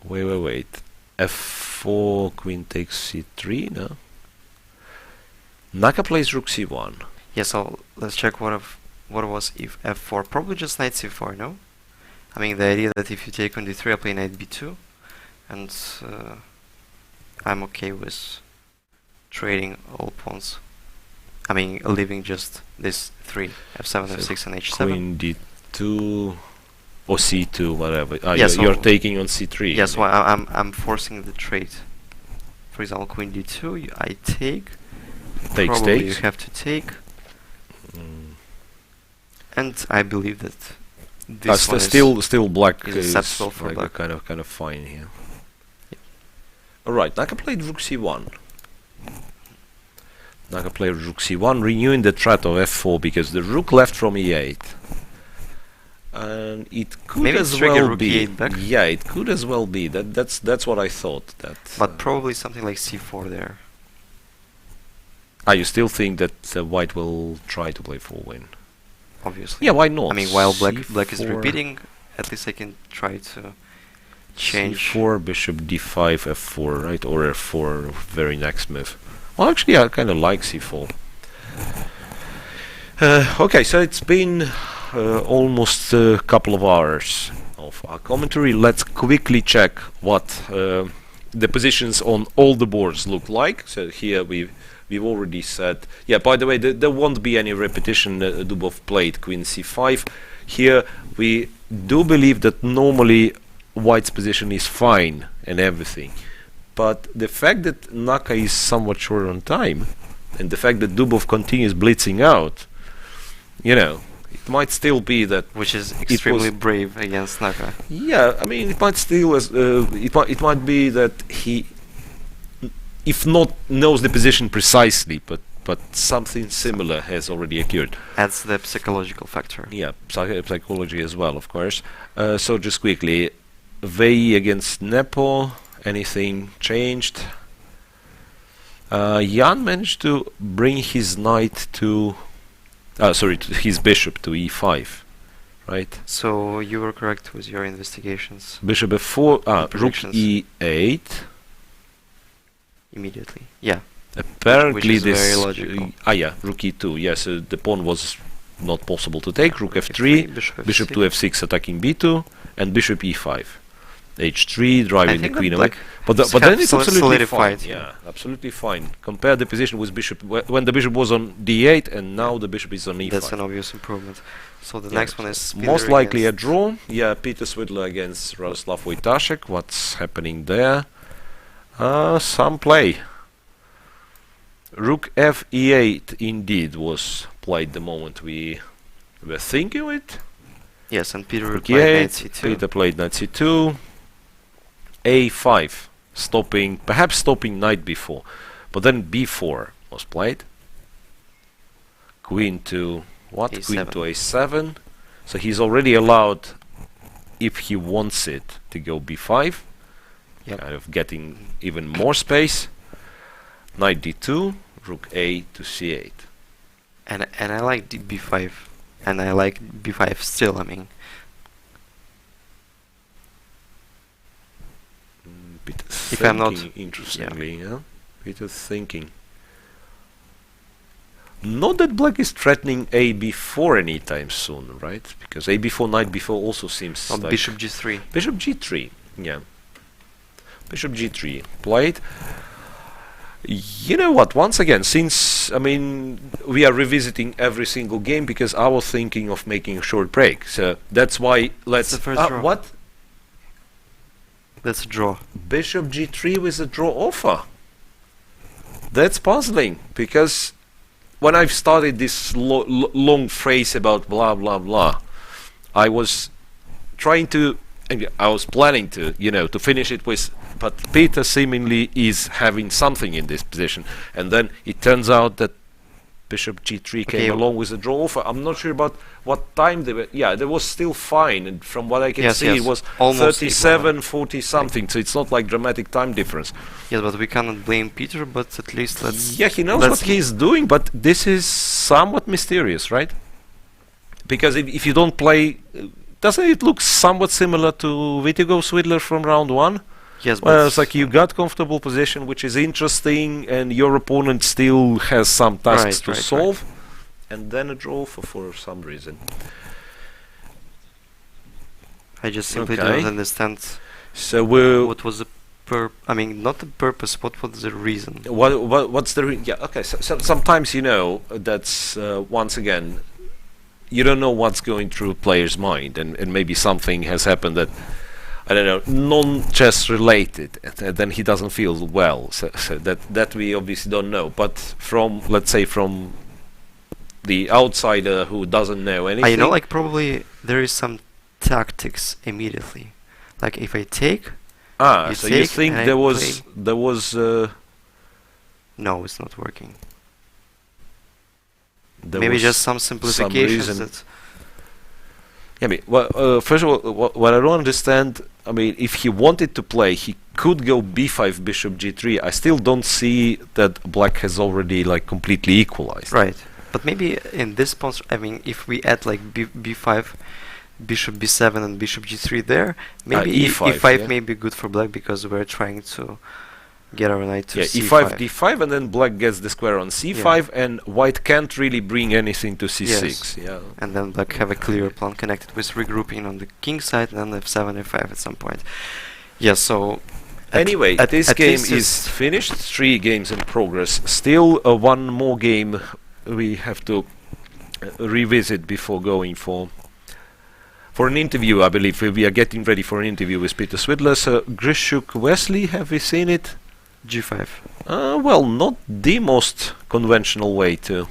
[SPEAKER 2] Wait. f4, queen takes c3, no? Naka plays rook c1.
[SPEAKER 1] Yeah, so let's check what was if f4. Probably just knight c4, no? I mean, the idea that if you take on d3, I play knight b2, and I'm okay with trading all pawns. I mean, leaving just this 3, f7, f6, and h7.
[SPEAKER 2] Queen d2 or c2, whatever.
[SPEAKER 1] Yeah,
[SPEAKER 2] you're taking on c3.
[SPEAKER 1] Yes, well, I'm forcing the trade. For example, queen d2, I take. Probably you have to take. And I believe that this one
[SPEAKER 2] still black
[SPEAKER 1] is acceptable for
[SPEAKER 2] like
[SPEAKER 1] black.
[SPEAKER 2] kind of fine here. Yep. Alright, Naka played rook c1. Naka played rook c1, renewing the threat of f4 because the rook left from e8. And it could
[SPEAKER 1] Maybe
[SPEAKER 2] as well
[SPEAKER 1] rook
[SPEAKER 2] be.
[SPEAKER 1] e8 back.
[SPEAKER 2] Yeah, it could as well be. That's what I thought.
[SPEAKER 1] But probably something like c4 there.
[SPEAKER 2] You still think that white will try to play full win?
[SPEAKER 1] Obviously.
[SPEAKER 2] Yeah, why not?
[SPEAKER 1] I mean, while black is
[SPEAKER 2] C4.
[SPEAKER 1] repeating, at least I can try to change.
[SPEAKER 2] c4, bishop d5, f4, right? Or f4, very next move. Well, actually, I kind of like c4. Okay, so it's been almost a couple of hours of our commentary. Let's quickly check what the positions on all the boards look like. So here we've already said. Yeah. By the way, there won't be any repetition. Dubov played Queen C5. Here we do believe that normally White's position is fine and everything, but the fact that Naka is somewhat short on time, and the fact that Dubov continues blitzing out, you know, it might still be that,
[SPEAKER 1] which is extremely brave against Naka.
[SPEAKER 2] yeah, I mean, it might still it might be that he, if not knows the position precisely, but something similar has already occurred.
[SPEAKER 1] Adds the psychological factor.
[SPEAKER 2] Yeah, psychology as well, of course. So just quickly, Vei against Nepo. Anything changed? Jan managed to bring his knight to, his bishop to e5, right?
[SPEAKER 1] So you were correct with your investigations.
[SPEAKER 2] Bishop f4, rook
[SPEAKER 1] predictions.
[SPEAKER 2] e8.
[SPEAKER 1] Immediately, yeah.
[SPEAKER 2] Apparently
[SPEAKER 1] which is
[SPEAKER 2] this,
[SPEAKER 1] very logical.
[SPEAKER 2] yeah, rook e2. Yes, the pawn was not possible to take. Rook f3, bishop to f6 attacking b2, and bishop e5. h3 driving the queen away. But then it's absolutely fine. Yeah, absolutely fine. Compare the position with bishop when the bishop was on d8 and now the bishop is on e5.
[SPEAKER 1] That's an obvious improvement. So the next one is
[SPEAKER 2] most likely a draw. Yeah, Peter Swidler against Radoslav Wojtaszek. What's happening there? Some play. Rook f e8 indeed was played the moment we were thinking it.
[SPEAKER 1] Yes, and Peter
[SPEAKER 2] Rook
[SPEAKER 1] played knight
[SPEAKER 2] e8.
[SPEAKER 1] c2.
[SPEAKER 2] Peter played knight c2. a5, perhaps stopping knight b4, but then b4 was played. Queen to what?
[SPEAKER 1] A7.
[SPEAKER 2] Queen to a7. So he's already allowed, if he wants it, to go b5,
[SPEAKER 1] Yep.
[SPEAKER 2] kind of getting even more space. Knight d2, rook a to c8.
[SPEAKER 1] And I like b5, and I like b5 still. I mean,
[SPEAKER 2] Peter's
[SPEAKER 1] I'm not-
[SPEAKER 2] thinking, interestingly, yeah. Peter's thinking. Not that black is threatening a b4 anytime soon, right? Because a b4, knight b4 also seems like
[SPEAKER 1] bishop g3.
[SPEAKER 2] bishop g3, yeah. Bishop g3 played. You know what? Once again, since I mean we are revisiting every single game because I was thinking of making a short break, so that's why let's.
[SPEAKER 1] the first draw.
[SPEAKER 2] What?
[SPEAKER 1] That's a draw.
[SPEAKER 2] Bishop g3 with a draw offer. That's puzzling because when I've started this long phrase about blah blah blah, I was trying to, I was planning to, to finish it with, but Peter seemingly is having something in this position, and then it turns out that Bishop g3 came along with a draw offer. I'm not sure about what time they were. Yeah, they was still fine, and from what I can see, it was
[SPEAKER 1] almost
[SPEAKER 2] 37, 40 something. So it's not like dramatic time difference.
[SPEAKER 1] Yes, but we cannot blame Peter. But at least let's.
[SPEAKER 2] Yeah, he knows what he's doing, but this is somewhat mysterious, right? Because if you don't play, doesn't it look somewhat similar to Vitigo Swidler from round one?
[SPEAKER 1] Yes,
[SPEAKER 2] Well,
[SPEAKER 1] but
[SPEAKER 2] it's like you got comfortable position, which is interesting, and your opponent still has some tasks to solve, and then a draw for some reason.
[SPEAKER 1] I just simply don't understand.
[SPEAKER 2] So
[SPEAKER 1] what was the I mean, not the purpose. What was the reason?
[SPEAKER 2] What's the yeah? Okay. So sometimes that's once again, you don't know what's going through a player's mind, and maybe something has happened that, I don't know, non-chess related, and then he doesn't feel well. So that we obviously don't know. But from, let's say, from the outsider who doesn't know anything,
[SPEAKER 1] like probably there is some tactics immediately. Like if I take,
[SPEAKER 2] so you think there was
[SPEAKER 1] no, it's not working.
[SPEAKER 2] Maybe
[SPEAKER 1] just some simplifications.
[SPEAKER 2] Yeah, I mean, well, first of all, what I don't understand, I mean, if he wanted to play, he could go b5, bishop g3. I still don't see that black has already completely equalized.
[SPEAKER 1] Right, but maybe in this sponsor, I mean, if we add b5, bishop b7, and bishop g3 there, maybe
[SPEAKER 2] E5,
[SPEAKER 1] e5 may be good for black because we're trying to get our knight to
[SPEAKER 2] Yeah,
[SPEAKER 1] c5.
[SPEAKER 2] e5, d5, and then black gets the square on c5, and white can't really bring anything to c6.
[SPEAKER 1] Yes.
[SPEAKER 2] Yeah.
[SPEAKER 1] And then black have a clear pawn connected with regrouping on the king side, and then f7, f5 at some point. Yes, so...
[SPEAKER 2] Anyway, this game is finished. 3 games in progress. Still one more game we have to revisit before going for an interview, I believe. We are getting ready for an interview with Peter Swidler. So, Grishuk Wesley, have we seen it?
[SPEAKER 1] g5.
[SPEAKER 2] Well, not the most conventional way to...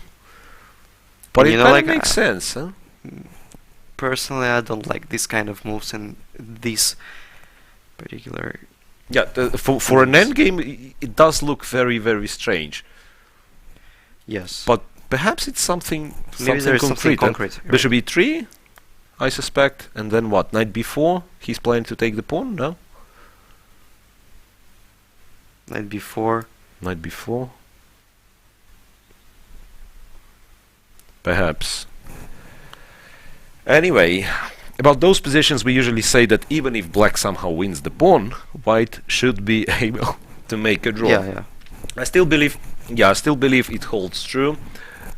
[SPEAKER 2] But it kind of makes sense, huh?
[SPEAKER 1] Personally, I don't like this kind of moves in this particular...
[SPEAKER 2] Yeah, for an endgame, it does look very, very strange.
[SPEAKER 1] Yes.
[SPEAKER 2] But perhaps it's something
[SPEAKER 1] Maybe
[SPEAKER 2] concrete.
[SPEAKER 1] Concrete.
[SPEAKER 2] Bishop e3, I suspect, and then what? Knight b4? He's planning to take the pawn, no?
[SPEAKER 1] Knight b4.
[SPEAKER 2] Knight b4. Perhaps. Anyway, about those positions we usually say that even if black somehow wins the pawn, white should be able to make a draw.
[SPEAKER 1] Yeah.
[SPEAKER 2] I still believe it holds true.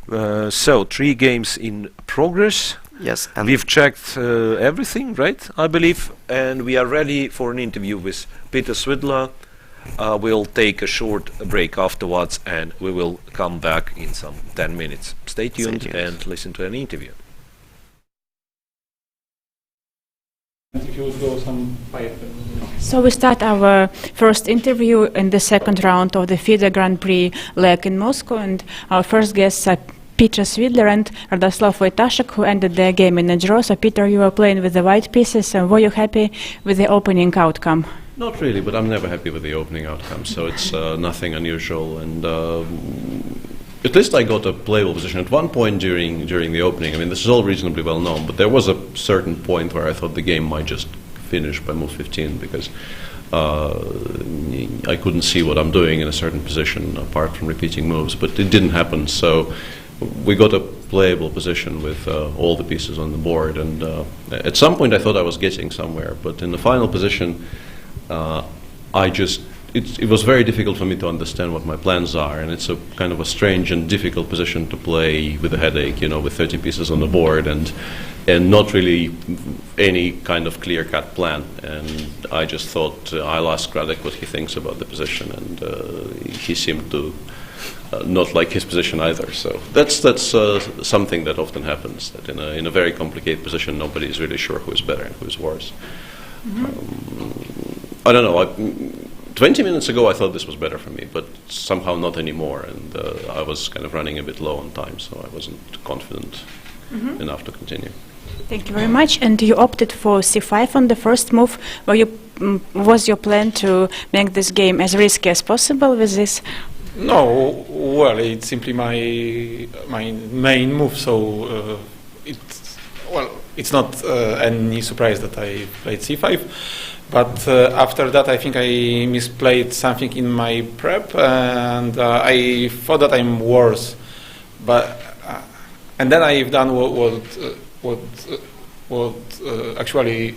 [SPEAKER 2] So 3 games in progress.
[SPEAKER 1] Yes, and
[SPEAKER 2] We've checked everything, right? I believe, and we are ready for an interview with Peter Swidler. We'll take a short break afterwards, and we will come back in some 10 minutes. Stay tuned and listen to an interview.
[SPEAKER 3] If you would go some pipe.
[SPEAKER 4] So we start our first interview in the second round of the FIDE Grand Prix leg in Moscow, and our first guests are Peter Swidler and Radoslav Wojtaszek, who ended their game in a draw. So Peter, you were playing with the white pieces, and were you happy with the opening outcome?
[SPEAKER 5] Not really, but I'm never happy with the opening outcome, so it's nothing unusual, and at least I got a playable position at one point during the opening. I mean, this is all reasonably well known, but there was a certain point where I thought the game might just finish by move 15 because I couldn't see what I'm doing in a certain position apart from repeating moves, but it didn't happen. So we got a playable position with all the pieces on the board, and at some point I thought I was getting somewhere, but in the final position it was very difficult for me to understand what my plans are, and it's a kind of a strange and difficult position to play with a headache, with 30 pieces on the board and not really any kind of clear-cut plan. And I just thought I'll ask Radek what he thinks about the position, and he seemed to not like his position either. So that's something that often happens, that in a very complicated position nobody is really sure who is better and who is worse. I don't know. 20 minutes ago I thought this was better for me, but somehow not anymore, and I was kind of running a bit low on time, so I wasn't confident enough to continue.
[SPEAKER 4] Thank you very much. And you opted for c5 on the first move. Was your plan to make this game as risky as possible with this?
[SPEAKER 3] No, well, it's simply my main move, so it's not any surprise that I played c5. But after that, I think I misplayed something in my prep, and I thought that I'm worse. And then I've done what actually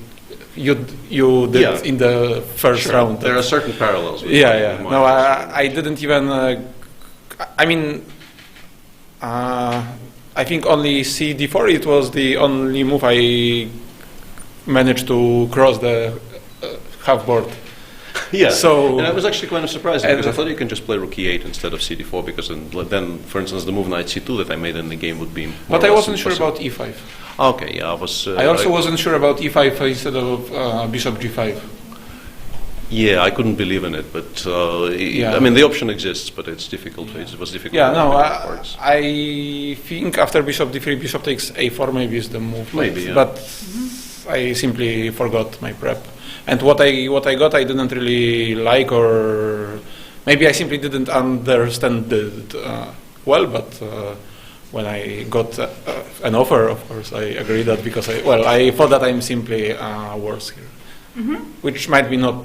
[SPEAKER 3] you did in the first round.
[SPEAKER 5] There are certain parallels.
[SPEAKER 3] Yeah. No, I didn't even. I think only c d4. It was the only move I managed to cross the half board.
[SPEAKER 5] Yeah,
[SPEAKER 3] so
[SPEAKER 5] and I was actually kind of surprised because I thought you can just play rook e8 instead of cd4, because then, for instance, the move knight c2 that I made in the game would be more.
[SPEAKER 3] But I wasn't sure about e5.
[SPEAKER 5] Okay, yeah, I was.
[SPEAKER 3] I also wasn't sure about e5 instead of bishop g5.
[SPEAKER 5] Yeah, I couldn't believe in it, but I mean, the option exists, but it's difficult. It was difficult.
[SPEAKER 3] Yeah, no, I think after bishop d3, bishop takes a4 maybe is the move.
[SPEAKER 5] Maybe, yeah.
[SPEAKER 3] But I simply forgot my prep. And what I got, I didn't really like, or maybe I simply didn't understand it well. But when I got an offer, of course, I agreed that, because I thought that I'm simply worse here, which might be not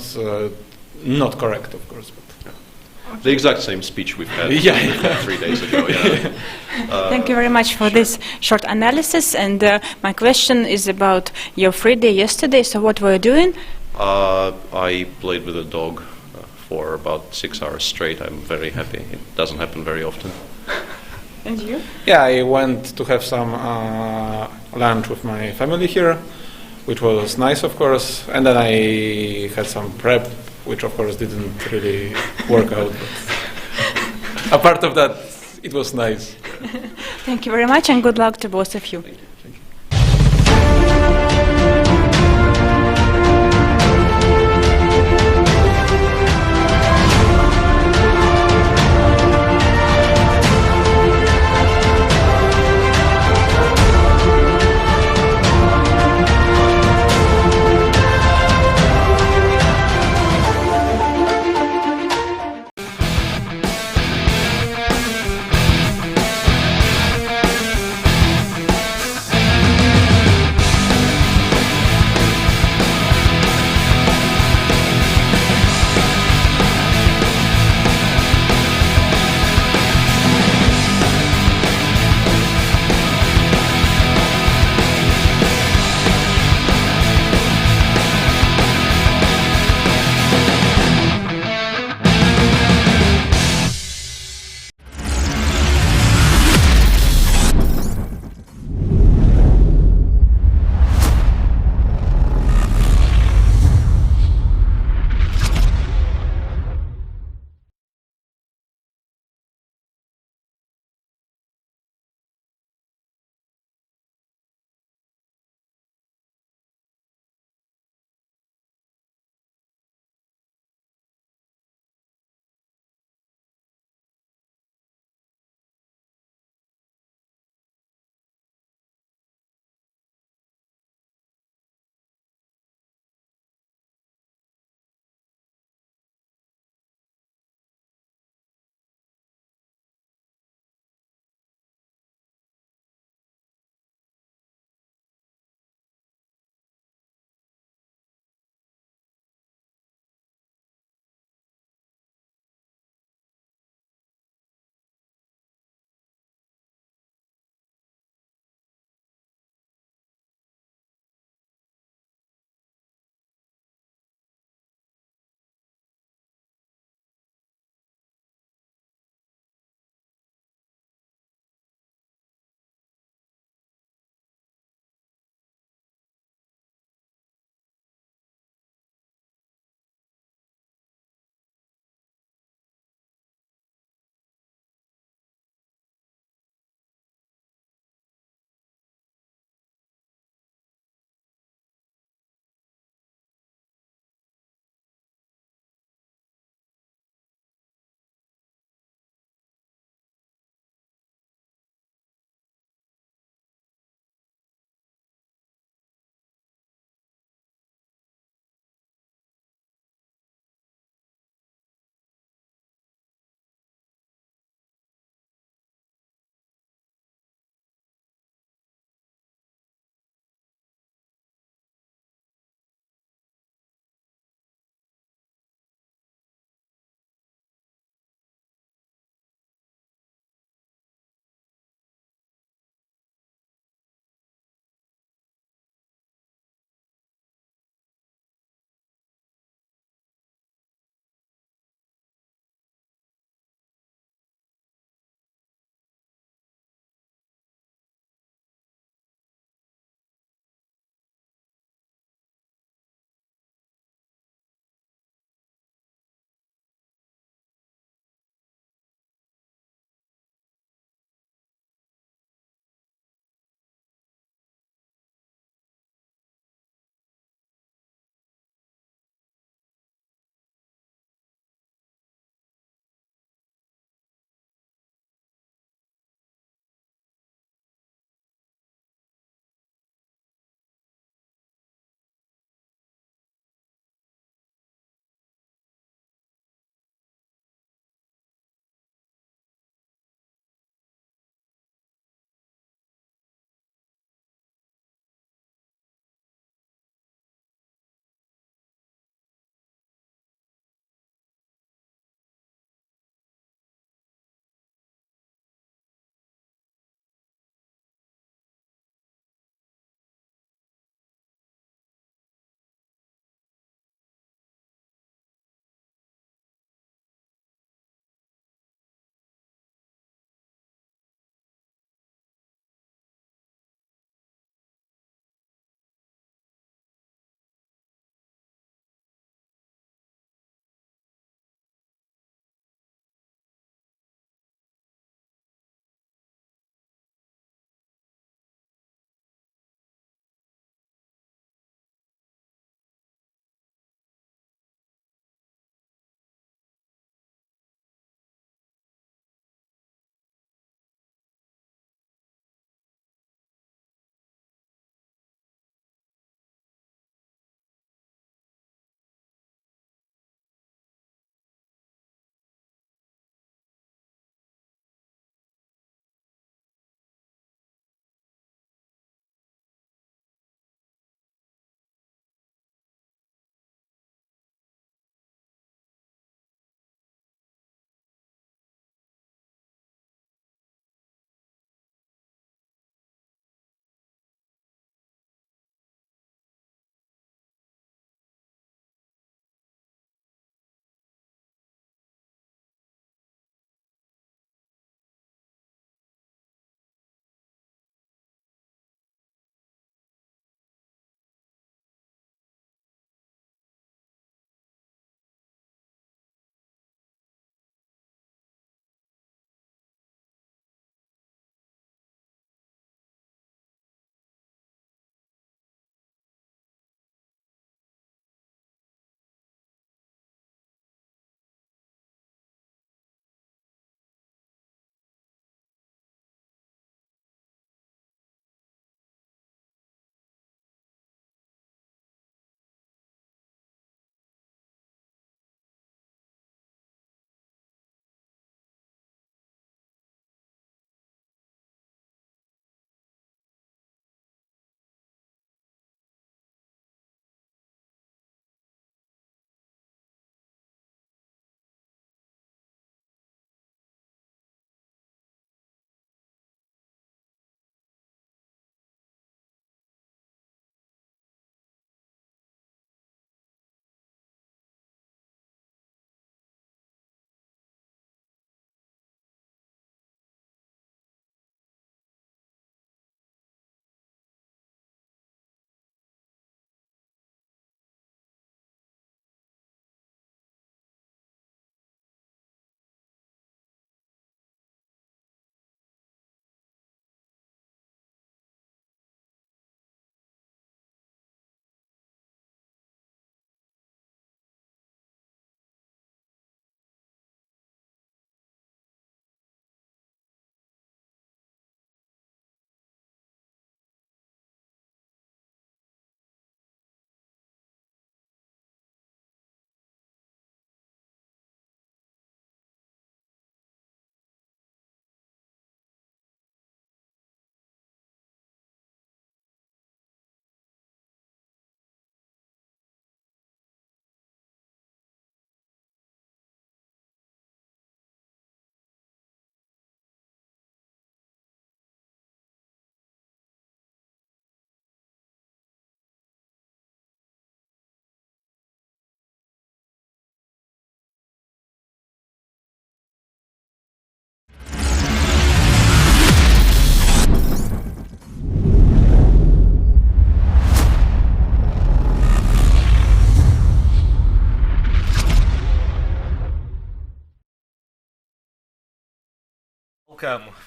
[SPEAKER 3] correct, of course. But
[SPEAKER 5] the exact same speech we've had 3 days ago. Yeah.
[SPEAKER 4] Thank you very much for this short analysis. And my question is about your free day yesterday. So what were you doing?
[SPEAKER 5] I played with a dog for about 6 hours straight, I'm very happy. It doesn't happen very often.
[SPEAKER 4] And you?
[SPEAKER 3] Yeah, I went to have some lunch with my family here, which was nice, of course, and then I had some prep, which of course didn't really work out. But apart of that, it was nice.
[SPEAKER 4] Thank you very much, and good luck to both of you.
[SPEAKER 5] Thank you.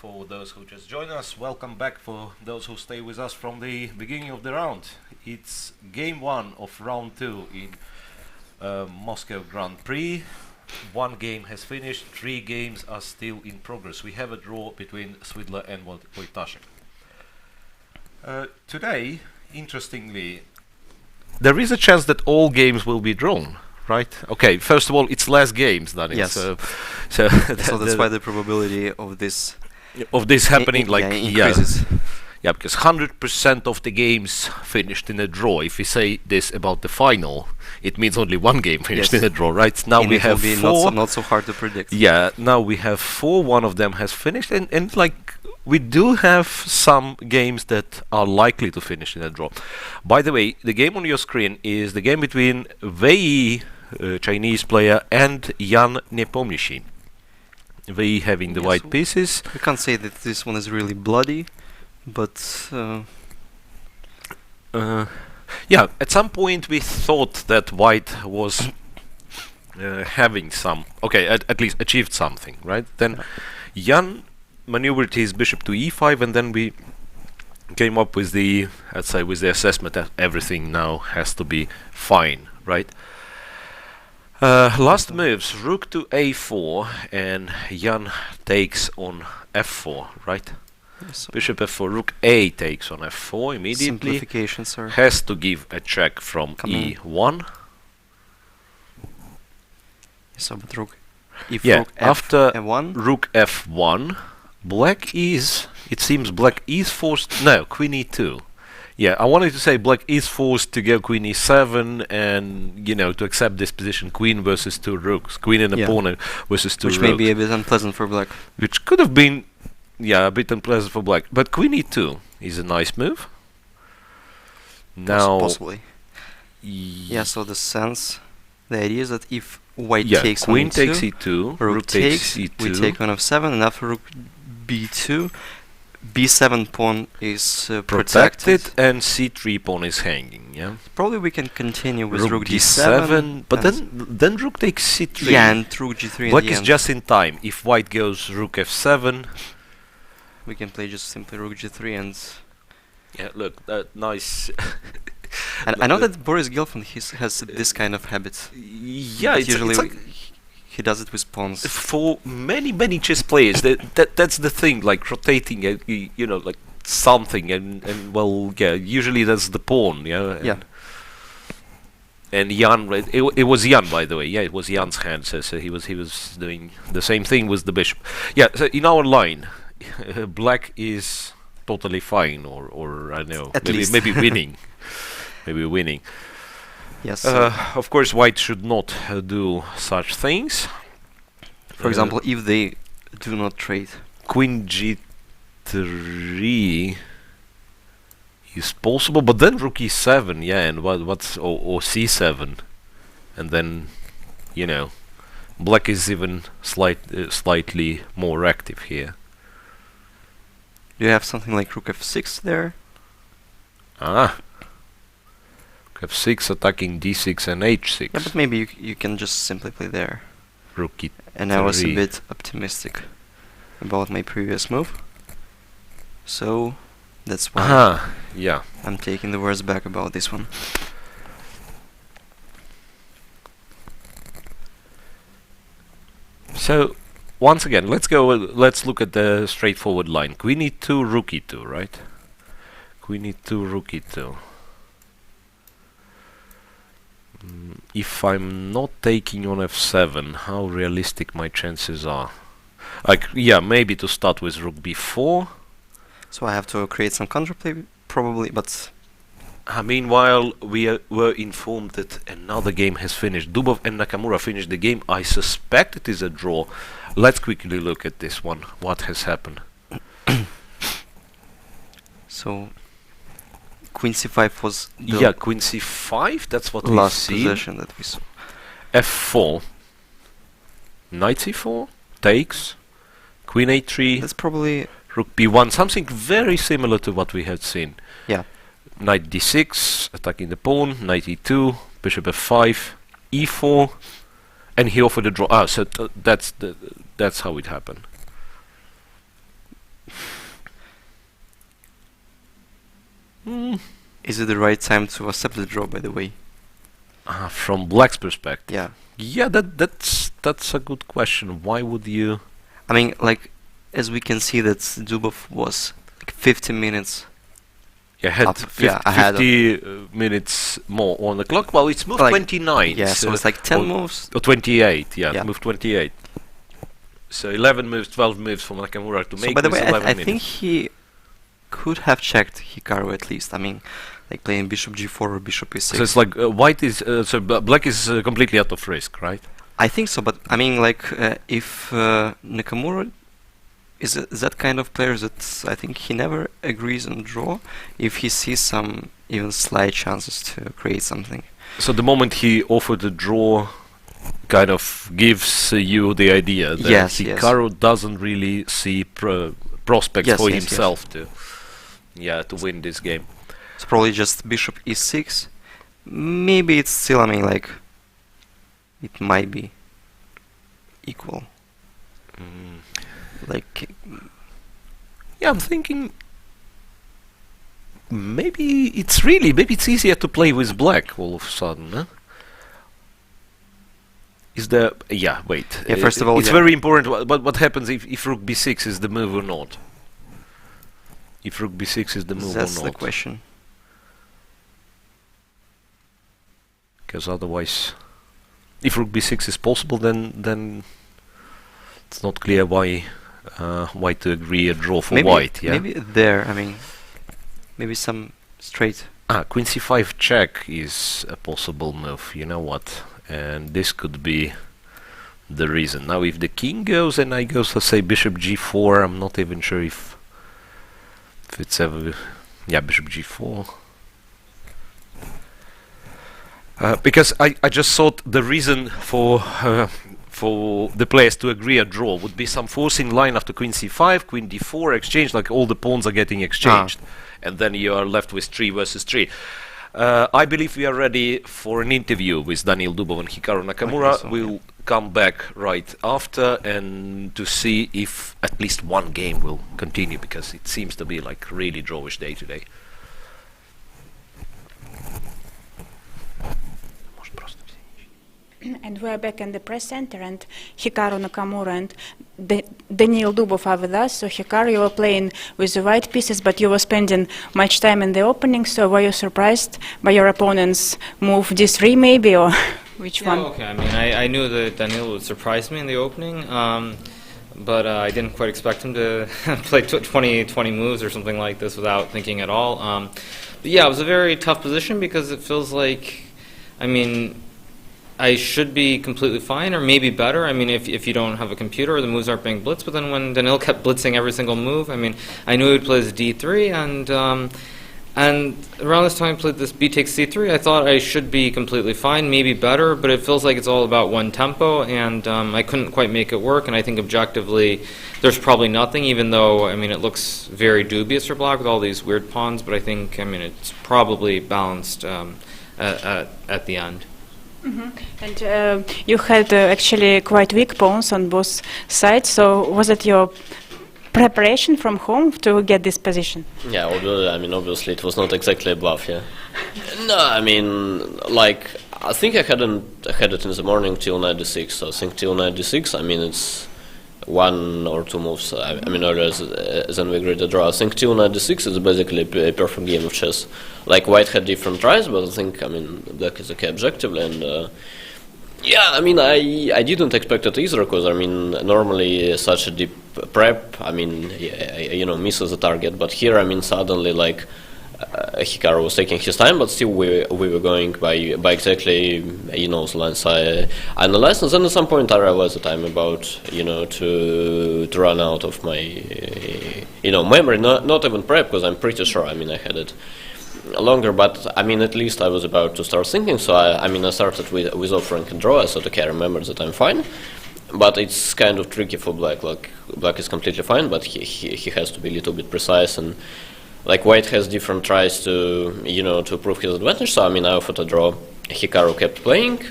[SPEAKER 2] for those who just joined us. Welcome back for those who stay with us from the beginning of the round. It's game 1 of round 2 in Moscow Grand Prix. 1 game has finished, 3 games are still in progress. We have a draw between Swidler and Wojtaszek. Today, interestingly, there is a chance that all games will be drawn, right? Okay, first of all, it's less games, Daniil.
[SPEAKER 1] Yes.
[SPEAKER 2] So
[SPEAKER 1] that's why the probability of this
[SPEAKER 2] happening
[SPEAKER 1] increases.
[SPEAKER 2] Yeah, because 100% of the games finished in a draw. If we say this about the final, it means only 1 game finished in a draw, right? Now we have 4.
[SPEAKER 1] Not so hard to predict.
[SPEAKER 2] Yeah, now we have 4. 1 of them has finished, and like we do have some games that are likely to finish in a draw. By the way, the game on your screen is the game between Wei, Chinese player, and Jan Nepomniachtchi. Wei having the white pieces.
[SPEAKER 1] We can't say that this one is really bloody, but
[SPEAKER 2] yeah, at some point we thought that white was having some, at least achieved something, right? Then Jan maneuvered his bishop to e5, and then we came up with the, with the assessment that everything now has to be fine, right? Last moves, rook to a4, and Jan takes on f4, right?
[SPEAKER 1] yes,
[SPEAKER 2] Bishop f4, rook a takes on f4 immediately.
[SPEAKER 1] simplification, sir.
[SPEAKER 2] Has to give a check from
[SPEAKER 1] Coming.
[SPEAKER 2] e1.
[SPEAKER 1] So, but rook. If
[SPEAKER 2] Yeah,
[SPEAKER 1] rook F
[SPEAKER 2] after
[SPEAKER 1] F1,
[SPEAKER 2] rook f1, black is, it seems black is forced, no, queen e2. Yeah, I wanted to say black is forced to go queen e7 and, you know, to accept this position, queen versus 2 rooks, queen and a pawn versus 2
[SPEAKER 1] which
[SPEAKER 2] rooks.
[SPEAKER 1] may be a bit unpleasant for black.
[SPEAKER 2] Which could have been, yeah, a bit unpleasant for black. But queen e2 is a nice move. Now,
[SPEAKER 1] Possibly. Yeah, so the idea is that if white takes
[SPEAKER 2] queen
[SPEAKER 1] on
[SPEAKER 2] takes
[SPEAKER 1] e2,
[SPEAKER 2] e2,
[SPEAKER 1] rook
[SPEAKER 2] takes
[SPEAKER 1] takes,
[SPEAKER 2] e2.
[SPEAKER 1] we take on f7, and after rook b2, b7 pawn is protected.
[SPEAKER 2] and c3 pawn is hanging, yeah?
[SPEAKER 1] Probably we can continue with
[SPEAKER 2] Rook
[SPEAKER 1] rook
[SPEAKER 2] d7, but
[SPEAKER 1] and
[SPEAKER 2] then rook takes c3.
[SPEAKER 1] yeah, and rook g3
[SPEAKER 2] Black
[SPEAKER 1] at the
[SPEAKER 2] is
[SPEAKER 1] end.
[SPEAKER 2] just in time. If white goes rook f7,
[SPEAKER 1] We can play just simply rook g3 and...
[SPEAKER 2] yeah, look, nice.
[SPEAKER 1] And I know that Boris Gelfand has this kind of habit.
[SPEAKER 2] Yeah,
[SPEAKER 1] But
[SPEAKER 2] it's
[SPEAKER 1] usually
[SPEAKER 2] like
[SPEAKER 1] he does it with pawns.
[SPEAKER 2] for many chess players, that's the thing, like rotating, you know, like something, and well, yeah, usually that's the pawn, yeah.
[SPEAKER 1] Yeah.
[SPEAKER 2] And Jan, right, it was Jan, by the way. Yeah, it was Jan's hand. So he was doing the same thing with the bishop. Yeah. So in our line, black is totally fine, or I don't know,
[SPEAKER 1] At least.
[SPEAKER 2] maybe winning, maybe winning.
[SPEAKER 1] Yes.
[SPEAKER 2] Of course, white should not do such things.
[SPEAKER 1] For example, if they do not trade.
[SPEAKER 2] Queen g3 is possible, but then rook e7, yeah, and what's or c7, and then, you know, black is even slightly more active here.
[SPEAKER 1] Do you have something like rook f6 there?
[SPEAKER 2] Ah, rook f6 attacking d6 and h6.
[SPEAKER 1] Yeah, but maybe you can just simply play there.
[SPEAKER 2] Rook e3.
[SPEAKER 1] And I was a bit optimistic about my previous move. So that's why
[SPEAKER 2] yeah.
[SPEAKER 1] I'm taking the words back about this one.
[SPEAKER 2] So once again, let's look at the straightforward line. Queen e2, rook e2, right? Queen e2, rook e2. If I'm not taking on f7, how realistic my chances are? Like, yeah, maybe to start with rook b4.
[SPEAKER 1] So I have to create some counterplay, probably, but...
[SPEAKER 2] Meanwhile, we were informed that another game has finished. Dubov and Nakamura finished the game. I suspect it is a draw. Let's quickly look at this one. What has happened?
[SPEAKER 1] So... Queen c5 was the
[SPEAKER 2] Yeah, queen c5, that's what we
[SPEAKER 1] last
[SPEAKER 2] see.
[SPEAKER 1] position that we saw.
[SPEAKER 2] f4. Knight c4, takes. Queen a3,
[SPEAKER 1] That's probably...
[SPEAKER 2] rook b1, something very similar to what we had seen.
[SPEAKER 1] Yeah.
[SPEAKER 2] Knight d6, attacking the pawn, knight e2, bishop f5, e4, and he offered a draw. So that's how it happened.
[SPEAKER 1] Is it the right time to accept the draw, by the way?
[SPEAKER 2] From Black's perspective.
[SPEAKER 1] Yeah.
[SPEAKER 2] Yeah, that's a good question. Why would you?
[SPEAKER 1] I mean, like, as we can see that Dubov was like 50 minutes.
[SPEAKER 2] Yeah, had
[SPEAKER 1] Up,
[SPEAKER 2] 50,
[SPEAKER 1] yeah, ahead of-
[SPEAKER 2] 50 minutes more on the clock. Well, it's moved
[SPEAKER 1] Like,
[SPEAKER 2] 29.
[SPEAKER 1] Yeah, so it's like 10 moves.
[SPEAKER 2] Or 28, yeah,
[SPEAKER 1] Yeah.
[SPEAKER 2] it moved 28. So 11 moves, 12 moves for Nakamura to
[SPEAKER 1] So
[SPEAKER 2] make
[SPEAKER 1] by the
[SPEAKER 2] this
[SPEAKER 1] way,
[SPEAKER 2] 11
[SPEAKER 1] I
[SPEAKER 2] minutes.
[SPEAKER 1] think he could have checked Hikaru at least. I mean, like playing bishop g4 or bishop e6.
[SPEAKER 2] So it's like white is, black is completely out of risk, right?
[SPEAKER 1] I think so, but I mean, like, if Nakamura is that kind of player that I think he never agrees on draw if he sees some even slight chances to create something.
[SPEAKER 2] So the moment he offered a draw, kind of gives you the idea that
[SPEAKER 1] Yes, yes.
[SPEAKER 2] Hikaru doesn't really see prospects
[SPEAKER 1] Yes,
[SPEAKER 2] for
[SPEAKER 1] yes,
[SPEAKER 2] himself to win this game.
[SPEAKER 1] It's probably just bishop e6. Maybe it's still, I mean, like, it might be equal. Like,
[SPEAKER 2] Yeah, I'm thinking maybe it's easier to play with black all of a sudden, huh? Wait.
[SPEAKER 1] Yeah, first of all,
[SPEAKER 2] it's
[SPEAKER 1] yeah.
[SPEAKER 2] very important what happens if rook b6 is the move or not. If rook b6 is the move
[SPEAKER 1] that's
[SPEAKER 2] or
[SPEAKER 1] the
[SPEAKER 2] not.
[SPEAKER 1] question.
[SPEAKER 2] Because otherwise, if rook b6 is possible, then it's not clear why to agree a draw for
[SPEAKER 1] Maybe,
[SPEAKER 2] white. Yeah.
[SPEAKER 1] maybe there, I mean, maybe some straight.
[SPEAKER 2] Queen c5 check is a possible move. You know what? And this could be the reason. Now, if the king goes and I go, so say bishop g4, I'm not even sure if it's ever. Yeah, bishop g4. Because I just thought the reason for the players to agree a draw would be some forcing line after queen c5, queen d4 exchange, like all the pawns are getting exchanged, and then you are left with 3 versus 3. I believe we are ready for an interview with Daniil Dubov and Hikaru Nakamura.
[SPEAKER 1] so,
[SPEAKER 2] We'll come back right after and to see if at least one game will continue, because it seems to be like really drawish day today.
[SPEAKER 4] And we're back in the press center, and Hikaru Nakamura and Daniil Dubov are with us. So Hikaru, you were playing with the white pieces, but you were spending much time in the opening. So were you surprised by your opponent's move d3 maybe, or which one?
[SPEAKER 6] Okay. I mean, I knew that Daniil would surprise me in the opening, but I didn't quite expect him to play 20 moves or something like this without thinking at all. But yeah, it was a very tough position because it feels like, I mean, I should be completely fine, or maybe better. I mean, if you don't have a computer or the moves aren't being blitzed. But then when Daniil kept blitzing every single move, I mean, I knew he'd play his d3, and around this time he played this b takes c3. I thought I should be completely fine, maybe better, but it feels like it's all about one tempo, and I couldn't quite make it work. And I think objectively, there's probably nothing, even though, I mean, it looks very dubious for black with all these weird pawns. But I think, I mean, it's probably balanced at the end.
[SPEAKER 4] And you had actually quite weak pawns on both sides. So was it your preparation from home to get this position?
[SPEAKER 7] Yeah, obviously it was not exactly a bluff, yeah. No, I mean, like, I think I had it in the morning till knight d6, so I think till knight d6, I mean, it's 1 or 2 moves, I mean, earlier than we agreed to draw. I think till knight d6 is basically a perfect game of chess. Like, white had different tries, but I think, I mean, black is okay objectively, and yeah, I mean, I didn't expect it either, because, I mean, normally such a deep prep, I mean, you know, misses the target, but here, I mean, suddenly, like, Hikaru was taking his time, but still we were going by exactly, you know, the lines I analyzed, and then at some point I realized that I'm about, you know, to run out of my, you know, memory, not even prep, because I'm pretty sure, I mean, I had it longer, but I mean, at least I was about to start thinking, so I mean, I started with offering a draw. I thought, okay, I remember that I'm fine, but it's kind of tricky for black. Like, black is completely fine, but he has to be a little bit precise, and like, white has different tries to, you know, to prove his advantage. So I mean, I offered a draw. Hikaru kept playing.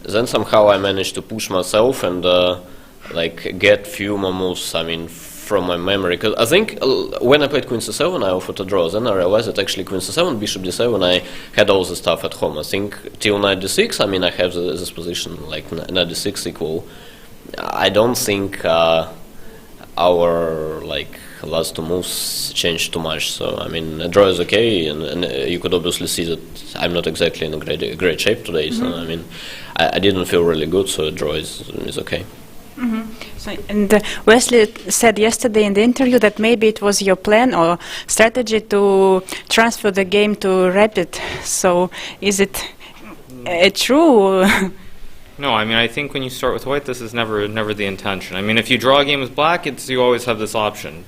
[SPEAKER 7] Then somehow I managed to push myself and like get few more moves. I mean, from my memory, because I think when I played Queen C7, I offered a draw. Then I realized that actually Queen C7, Bishop D7, I had all the stuff at home. I think till Knight D6, I mean, I have this position like Knight D6 equal. I don't think our like last two moves changed too much. So I mean, a draw is okay, and you could obviously see that I'm not exactly in a great shape today. So I mean, I didn't feel really good, so a draw is okay.
[SPEAKER 4] So, and Wesley said yesterday in the interview that maybe it was your plan or strategy to transfer the game to Rapid. So is it true?
[SPEAKER 6] No, I mean, I think when you start with white, this is never the intention. I mean, if you draw a game with black, you always have this option,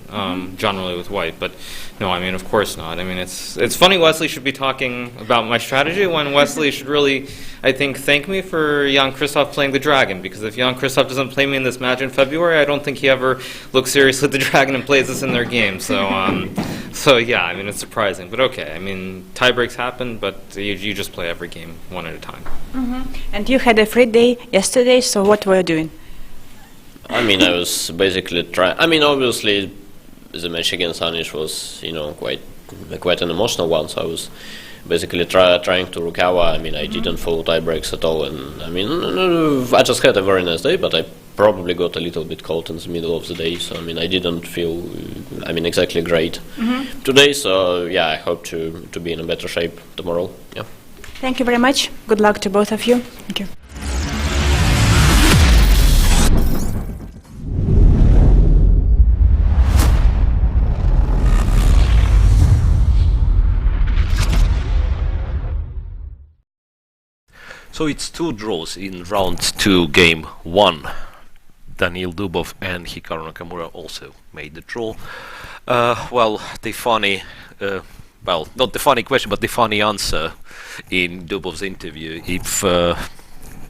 [SPEAKER 6] generally with white. But no, I mean, of course not. I mean, it's funny Wesley should be talking about my strategy when Wesley should really, I think, thank me for Jan Christoph playing the dragon. Because if Jan Christoph doesn't play me in this match in February, I don't think he ever looks seriously at the dragon and plays this in their game. So, so yeah, I mean, it's surprising. But okay, I mean, tie breaks happen, but you just play every game one at a time.
[SPEAKER 4] And you had a free day yesterday, so what were you doing?
[SPEAKER 7] I mean, I was basically trying. I mean, obviously, the match against Anish was, you know, quite an emotional one. So I was basically trying to recover. I mean, I didn't follow tie breaks at all, and I mean, I just had a very nice day, but I probably got a little bit cold in the middle of the day. So I mean, I didn't feel, I mean, exactly great today. So yeah, I hope to be in a better shape tomorrow. Yeah.
[SPEAKER 4] Thank you very much. Good luck to both of you. Thank you.
[SPEAKER 2] So it's 2 draws in round 2, game 1. Daniil Dubov and Hikaru Nakamura also made the draw. Well, the funny, well, not the funny question, but the funny answer in Dubov's interview, if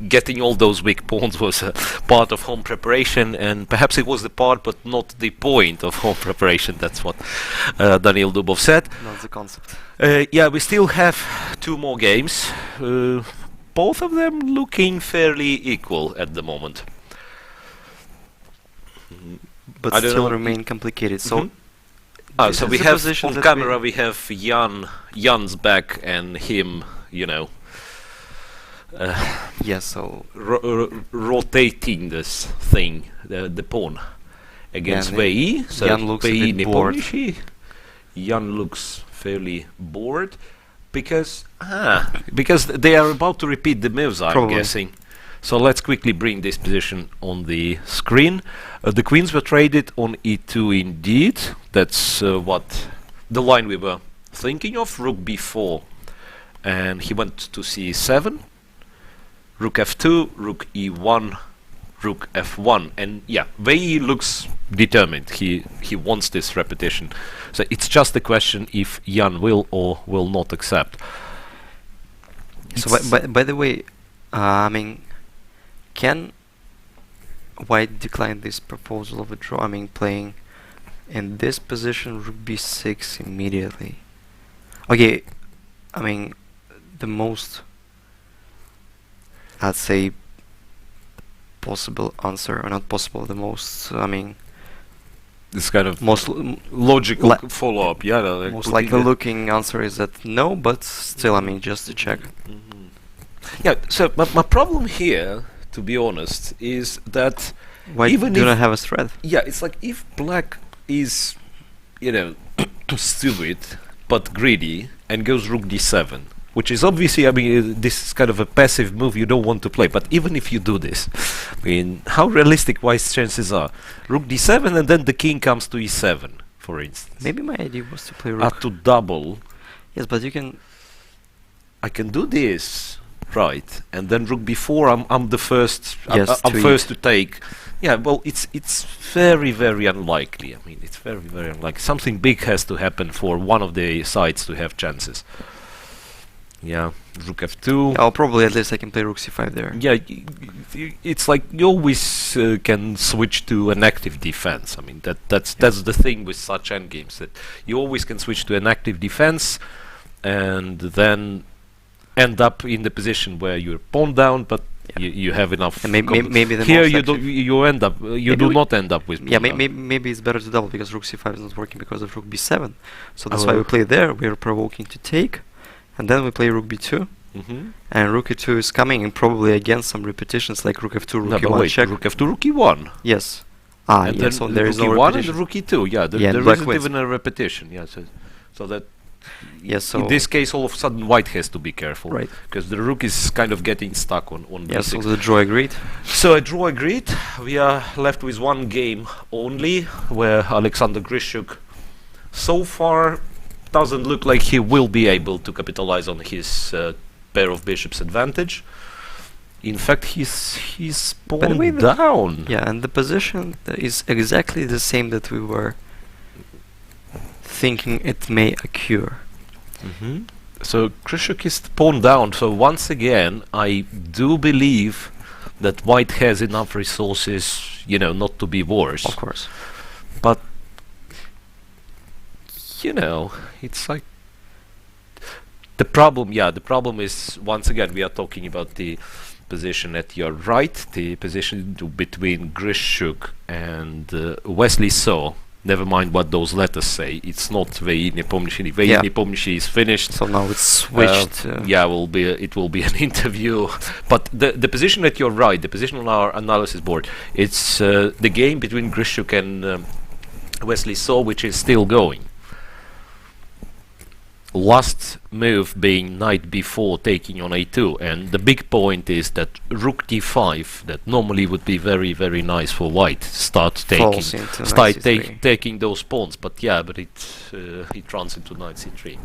[SPEAKER 2] getting all those weak pawns was a part of home preparation, and perhaps it was the part but not the point of home preparation. That's what Daniil Dubov said.
[SPEAKER 1] That's the concept.
[SPEAKER 2] Yeah, we still have 2 more games. Both of them looking fairly equal at the moment.
[SPEAKER 1] But
[SPEAKER 2] I don't
[SPEAKER 1] still
[SPEAKER 2] know.
[SPEAKER 1] remain complicated. So,
[SPEAKER 2] So we have on camera we have Jan's back and him, you know,
[SPEAKER 1] yeah, so
[SPEAKER 2] rotating this thing, the pawn against
[SPEAKER 1] Yeah,
[SPEAKER 2] VE. So
[SPEAKER 1] Jan looks a
[SPEAKER 2] VE
[SPEAKER 1] bit bored.
[SPEAKER 2] Nepomniachtchi. Jan looks fairly bored because they are about to repeat the moves, I'm
[SPEAKER 1] Probably.
[SPEAKER 2] guessing. So let's quickly bring this position on the screen. The queens were traded on e2 indeed. That's what the line we were thinking of. Rook b4, and he went to c7. Rook f2, rook e1, rook f1, and yeah, VE looks determined. He wants this repetition. So it's just a question if Jan will or will not accept.
[SPEAKER 1] So by the way, I mean, can White decline this proposal of a draw? I mean, playing in this position, rook b6 immediately. Okay, I mean, the most, I'd say, possible answer, or not possible, the most, I mean,
[SPEAKER 2] This kind of
[SPEAKER 1] most
[SPEAKER 2] logical follow-up, yeah. Like
[SPEAKER 1] most
[SPEAKER 2] putting
[SPEAKER 1] likely
[SPEAKER 2] the-
[SPEAKER 1] looking answer is that no, but still, I mean, just to check.
[SPEAKER 2] Yeah, so my problem here, to be honest, is that
[SPEAKER 1] White
[SPEAKER 2] even
[SPEAKER 1] do
[SPEAKER 2] if
[SPEAKER 1] not have a threat.
[SPEAKER 2] yeah, it's like if black is, you know, stupid but greedy and goes rook d7, which is obviously, I mean, this is kind of a passive move you don't want to play. But even if you do this, I mean, how realistic White's chances are? Rook d7 and then the king comes to e7, for instance.
[SPEAKER 1] Maybe my idea was to play rook.
[SPEAKER 2] To double,
[SPEAKER 1] Yes, but you can.
[SPEAKER 2] I can do this, right? And then rook b4, I'm the first.
[SPEAKER 1] Yes,
[SPEAKER 2] I'm
[SPEAKER 1] to
[SPEAKER 2] first
[SPEAKER 1] eat.
[SPEAKER 2] to take. Yeah, well, it's very unlikely. I mean, it's very unlikely. Something big has to happen for one of the sides to have chances. Yeah, rook f2.
[SPEAKER 1] Oh, probably at least I can play rook c5 there.
[SPEAKER 2] Yeah, it's like you always can switch to an active defense. I mean, that's the thing with such endgames, that you always can switch to an active defense and then end up in the position where you're pawn down, but You have enough.
[SPEAKER 1] And maybe the
[SPEAKER 2] here
[SPEAKER 1] most
[SPEAKER 2] you do
[SPEAKER 1] active-
[SPEAKER 2] you end up you do not end up with
[SPEAKER 1] Yeah,
[SPEAKER 2] pawn down.
[SPEAKER 1] maybe it's better to double because rook c5 is not working because of rook b7. So that's
[SPEAKER 2] Oh.
[SPEAKER 1] why we play there. We are provoking to take, and then we play rook b2,
[SPEAKER 2] Mhm.
[SPEAKER 1] and rook e2 is coming, and probably again some repetitions like rook f2, rook
[SPEAKER 2] No, but
[SPEAKER 1] e1
[SPEAKER 2] wait,
[SPEAKER 1] check.
[SPEAKER 2] rook f2, rook e1.
[SPEAKER 1] Yes. Ah,
[SPEAKER 2] And
[SPEAKER 1] yeah.
[SPEAKER 2] then
[SPEAKER 1] So there is
[SPEAKER 2] rook
[SPEAKER 1] no
[SPEAKER 2] e1 and
[SPEAKER 1] repetition.
[SPEAKER 2] rook e2. Yeah,
[SPEAKER 1] Yeah,
[SPEAKER 2] there
[SPEAKER 1] black
[SPEAKER 2] isn't
[SPEAKER 1] wins.
[SPEAKER 2] even a repetition. Yeah, so that
[SPEAKER 1] Yes. So
[SPEAKER 2] in this case, all of a sudden, white has to be careful.
[SPEAKER 1] Right.
[SPEAKER 2] Because the rook is kind of getting stuck on
[SPEAKER 1] yeah.
[SPEAKER 2] b6.
[SPEAKER 1] So the draw agreed.
[SPEAKER 2] So a draw agreed. We are left with one game only, where Alexander Grishuk so far doesn't look like he will be able to capitalize on his pair of bishops advantage. In fact, he's
[SPEAKER 1] By the way,
[SPEAKER 2] pawn
[SPEAKER 1] the-
[SPEAKER 2] down.
[SPEAKER 1] Yeah, and the position is exactly the same that we were thinking it may occur.
[SPEAKER 2] Mhm. So Grishuk is pawn down. So once again, I do believe that white has enough resources, not to be worse.
[SPEAKER 1] Of course.
[SPEAKER 2] But it's like the problem is once again we are talking about the position at your right, the position between Grishuk and Wesley So. Never mind what those letters say. It's not Vei Nepomniachtchi. Vei
[SPEAKER 1] Yeah.
[SPEAKER 2] Nepomniachtchi is finished.
[SPEAKER 1] So now it's switched.
[SPEAKER 2] It will be an interview. But the position at your right, the position on our analysis board, it's the game between Grishuk and Wesley So, which is still going. Last move being knight b4 taking on a2, and the big point is that rook d5 that normally would be very, very nice for white start
[SPEAKER 1] Falls into
[SPEAKER 2] start
[SPEAKER 1] knight c3.
[SPEAKER 2] taking those pawns, but it runs into knight c3.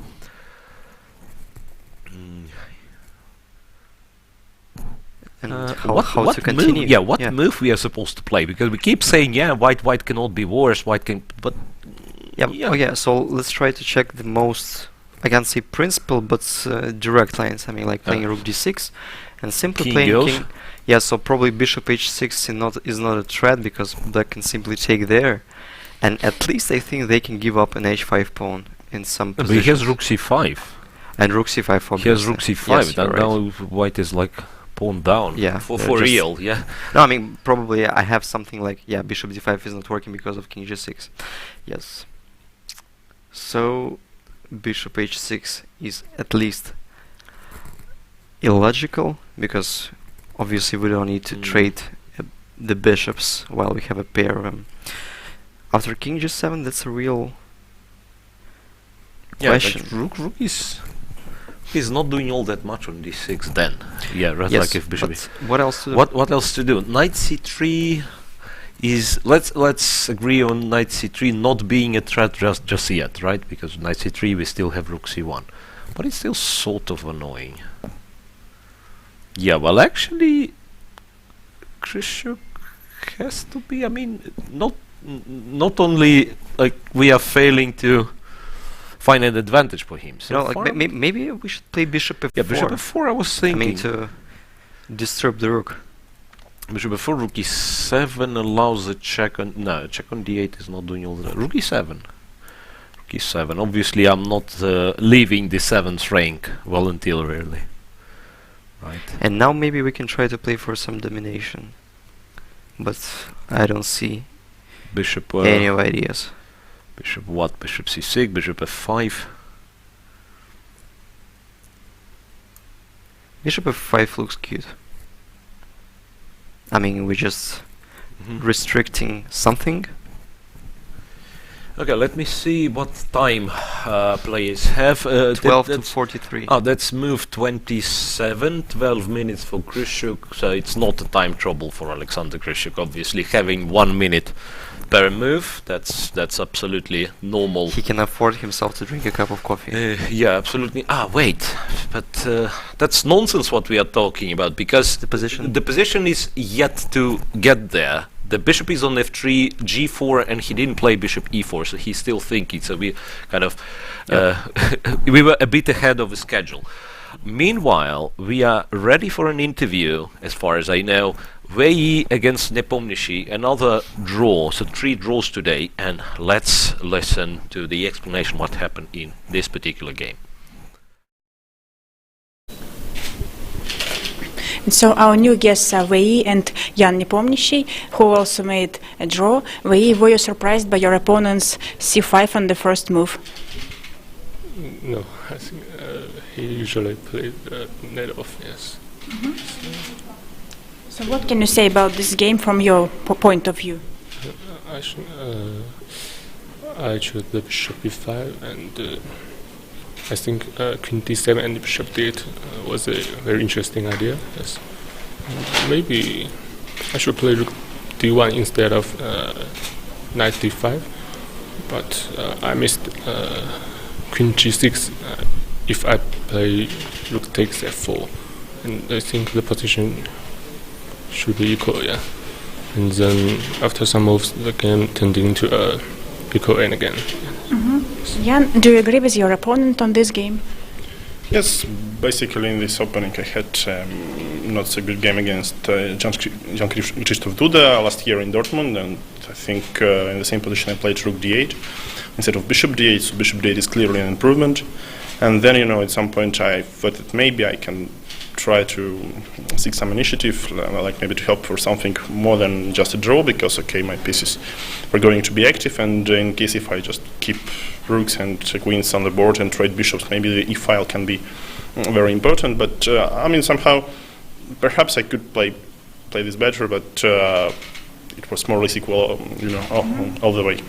[SPEAKER 1] And
[SPEAKER 2] what
[SPEAKER 1] how to continue?
[SPEAKER 2] Move, what move we are supposed to play? Because we keep saying, white cannot be worse, but
[SPEAKER 1] Yeah. So let's try to check the most, I can't say principle, but direct lines. I mean, like playing rook d6 and simply
[SPEAKER 2] King
[SPEAKER 1] playing
[SPEAKER 2] goes.
[SPEAKER 1] king. Yeah, so probably bishop h6 is not a threat because black can simply take there, and at least I think they can give up an h5 pawn in some
[SPEAKER 2] but
[SPEAKER 1] position.
[SPEAKER 2] he has rook c5.
[SPEAKER 1] And rook c5 obviously.
[SPEAKER 2] He has rook c5.
[SPEAKER 1] Yes,
[SPEAKER 2] That
[SPEAKER 1] you're right.
[SPEAKER 2] now white is like pawn down.
[SPEAKER 1] Yeah,
[SPEAKER 2] for
[SPEAKER 1] they're
[SPEAKER 2] for
[SPEAKER 1] just-
[SPEAKER 2] real. Yeah.
[SPEAKER 1] No, I mean probably I have something like bishop d5 is not working because of king g6. Yes. So bishop h6 is at least illogical because obviously we don't need to trade the bishops while we have a pair of them. After king g7, that's a real question.
[SPEAKER 2] Rook is not doing all that much on d6 then. Yeah, right.
[SPEAKER 1] Yes,
[SPEAKER 2] Like if bishop.
[SPEAKER 1] but what else to do?
[SPEAKER 2] What else to do? Knight c3 is let's agree on knight c3 not being a threat just yet, right? Because knight c3 we still have rook c1, but it's still sort of annoying. Yeah, well actually, Grishuk has to be. I mean, not only like we are failing to find an advantage for him. So
[SPEAKER 1] like
[SPEAKER 2] far-
[SPEAKER 1] maybe we should play bishop f4.
[SPEAKER 2] yeah, bishop f4. I was
[SPEAKER 1] I
[SPEAKER 2] thinking.
[SPEAKER 1] mean to disturb the rook.
[SPEAKER 2] Bishop f4, rook e7 allows a check on... No, check on d8 is not doing all that. Rook e7. Rook e7. Obviously, I'm not leaving the 7th rank voluntarily. Right.
[SPEAKER 1] And now maybe we can try to play for some domination. But I don't see
[SPEAKER 2] Bishop...
[SPEAKER 1] any of ideas.
[SPEAKER 2] Bishop what? Bishop c6, bishop f5.
[SPEAKER 1] Bishop f5 looks cute. I mean, we're just restricting something.
[SPEAKER 2] Okay, let me see what time players have.
[SPEAKER 1] 12 to 43.
[SPEAKER 2] Oh, that's move 27, 12 minutes for Grishuk, so it's not a time trouble for Alexander Grishuk, obviously. Having 1 minute per move, that's absolutely normal.
[SPEAKER 1] He can afford himself to drink a cup of coffee.
[SPEAKER 2] Yeah, absolutely. Wait, but that's nonsense what we are talking about, because
[SPEAKER 1] The position?
[SPEAKER 2] the position is yet to get there. The bishop is on f3, g4, and he didn't play bishop e4, so he's still thinking. So we kind of we were a bit ahead of the schedule. Meanwhile, we are ready for an interview, as far as I know. Vei against Nepomniachtchi, another draw, so 3 draws today, and let's listen to the explanation what happened in this particular game.
[SPEAKER 4] So our new guests are Wei and Jan Nepomniachtchi, who also made a draw. Wei, were you surprised by your opponent's c5 on the first move?
[SPEAKER 8] No, I think he usually played net off, yes.
[SPEAKER 4] So what can you say about this game from your point of view?
[SPEAKER 8] I chose the bishop b5, and I think queen d7 and bishop d8 was a very interesting idea. Yes. Maybe I should play rook d1 instead of knight d5, but I missed queen g6 if I play rook takes f4, and I think the position should be equal, yeah. And then after some moves, the game turned into a equal end again.
[SPEAKER 4] Jan, do you agree with your opponent on this game?
[SPEAKER 9] Yes, basically in this opening I had not so good game against Jan-Krzysztof Duda last year in Dortmund, and I think in the same position I played rook d8 instead of bishop d8, so bishop d8 is clearly an improvement. And then, at some point I thought that maybe I can try to seek some initiative, like maybe to help for something more than just a draw, because my pieces were going to be active, and in case if I just keep rooks and queens on the board and trade bishops, maybe the e-file can be very important. But somehow perhaps I could play this better, but it was more or less equal, all the way.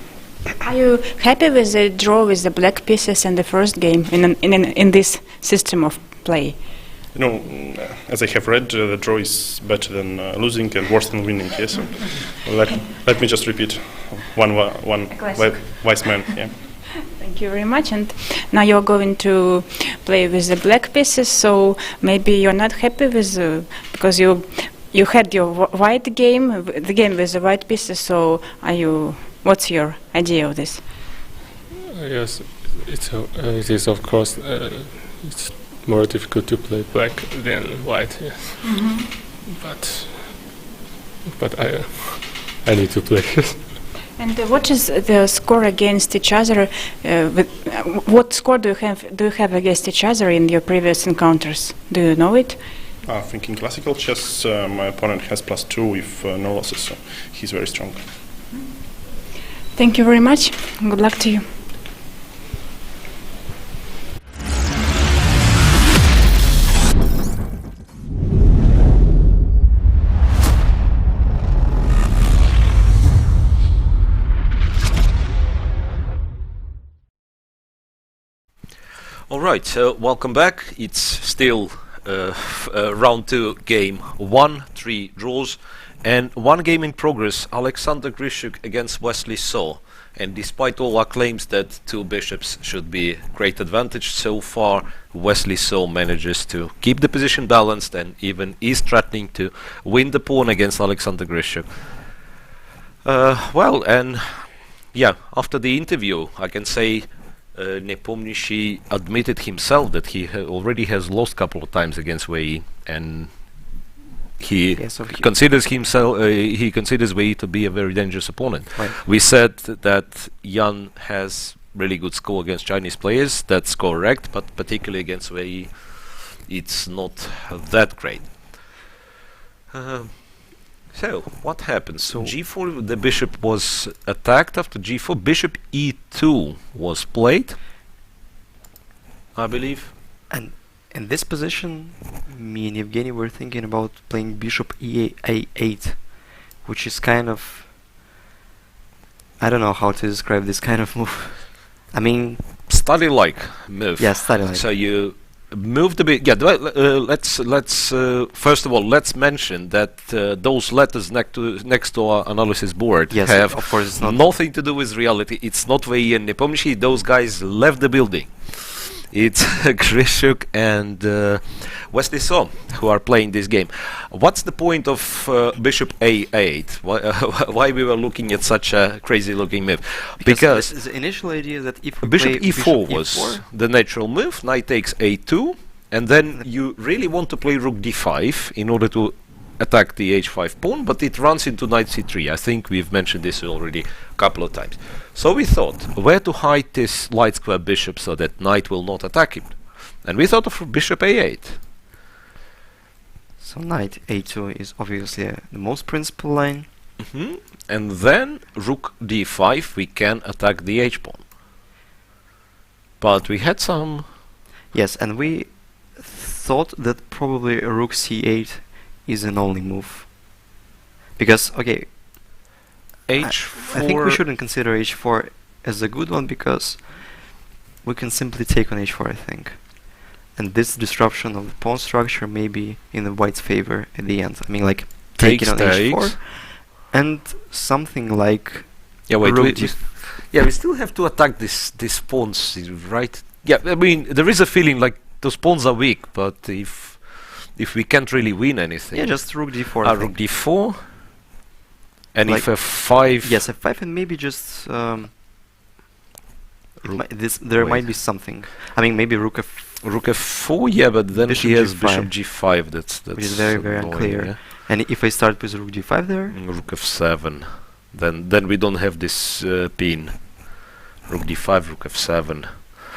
[SPEAKER 4] Are you happy with the draw with the black pieces in the first game in this system of play?
[SPEAKER 9] As I have read, the draw is better than losing and worse than winning. Yes, so let me just repeat one wise man. Yeah.
[SPEAKER 4] Thank you very much. And now you're going to play with the black pieces. So maybe you're not happy with because you had your white game, the game with the white pieces. So what's your idea of this?
[SPEAKER 8] Yes, it is of course. It's more difficult to play black than white, yes. But I need to play.
[SPEAKER 4] And what is the score against each other? What score do you have against each other in your previous encounters? Do you know it?
[SPEAKER 9] I think in classical chess, my opponent has +2 with no losses, so he's very strong.
[SPEAKER 4] Thank you very much. Good luck to you.
[SPEAKER 2] All right, so welcome back. It's still round 2, game 1, 3 draws, and 1 game in progress. Alexander Grishuk against Wesley So. And despite all our claims that 2 bishops should be great advantage, so far Wesley So manages to keep the position balanced and even is threatening to win the pawn against Alexander Grishuk. After the interview, I can say Nepomniachtchi admitted himself that he already has lost a couple of times against Wei, and he considers Wei to be a very dangerous opponent.
[SPEAKER 1] Right.
[SPEAKER 2] We said that Jan has really good score against Chinese players. That's correct, but particularly against Wei, it's not that great. So what happens? So g4, the bishop was attacked. After g4, bishop e2 was played, I believe.
[SPEAKER 1] And in this position, me and Evgeny were thinking about playing bishop e8, which is kind of, I don't know how to describe this kind of move. I mean,
[SPEAKER 2] study-like move.
[SPEAKER 1] Yeah, study-like.
[SPEAKER 2] So you move the bit. Yeah, let's first of all let's mention that those letters next to our analysis board have,
[SPEAKER 1] of course, it's not
[SPEAKER 2] nothing to do with reality. It's not Wei and Nepomniachtchi. Those guys left the building. It's Grishuk and Wesley So who are playing this game. What's the point of bishop a8? Why we were looking at such a crazy-looking move?
[SPEAKER 1] Because the initial idea that if we
[SPEAKER 2] bishop
[SPEAKER 1] play
[SPEAKER 2] e4
[SPEAKER 1] bishop
[SPEAKER 2] was
[SPEAKER 1] e4,
[SPEAKER 2] the natural move. Knight takes a2, and then you really want to play rook d5 in order to attack the h5 pawn, but it runs into knight c3. I think we've mentioned this already a couple of times. So we thought where to hide this light square bishop so that knight will not attack him, and we thought of bishop a8.
[SPEAKER 1] So knight a2 is obviously the most principal line.
[SPEAKER 2] And then rook d5, we can attack the h-pawn. But we had some...
[SPEAKER 1] Yes, and we thought that probably rook c8 is an only move. Because, okay,
[SPEAKER 2] h4...
[SPEAKER 1] I think we shouldn't consider h4 as a good one because we can simply take on h4, I think. And this disruption of the pawn structure may be in the white's favor at the end. I mean, like, take it on h4 and something like...
[SPEAKER 2] Yeah, wait,
[SPEAKER 1] rook
[SPEAKER 2] we still have to attack these pawns, right? Yeah, I mean, there is a feeling like those pawns are weak, but if we can't really win anything...
[SPEAKER 1] Yeah, just rook d4. I
[SPEAKER 2] rook
[SPEAKER 1] think.
[SPEAKER 2] d4, and
[SPEAKER 1] like
[SPEAKER 2] if f5...
[SPEAKER 1] Yes, f5 and maybe just... there might be something. I mean, maybe rook
[SPEAKER 2] f4, yeah, but then
[SPEAKER 1] bishop
[SPEAKER 2] he has
[SPEAKER 1] g5.
[SPEAKER 2] bishop g5, that's
[SPEAKER 1] which is very, very
[SPEAKER 2] annoying,
[SPEAKER 1] unclear.
[SPEAKER 2] yeah.
[SPEAKER 1] And if I start with rook d5 there...
[SPEAKER 2] Rook f7, then we don't have this pin. Rook d5, rook f7.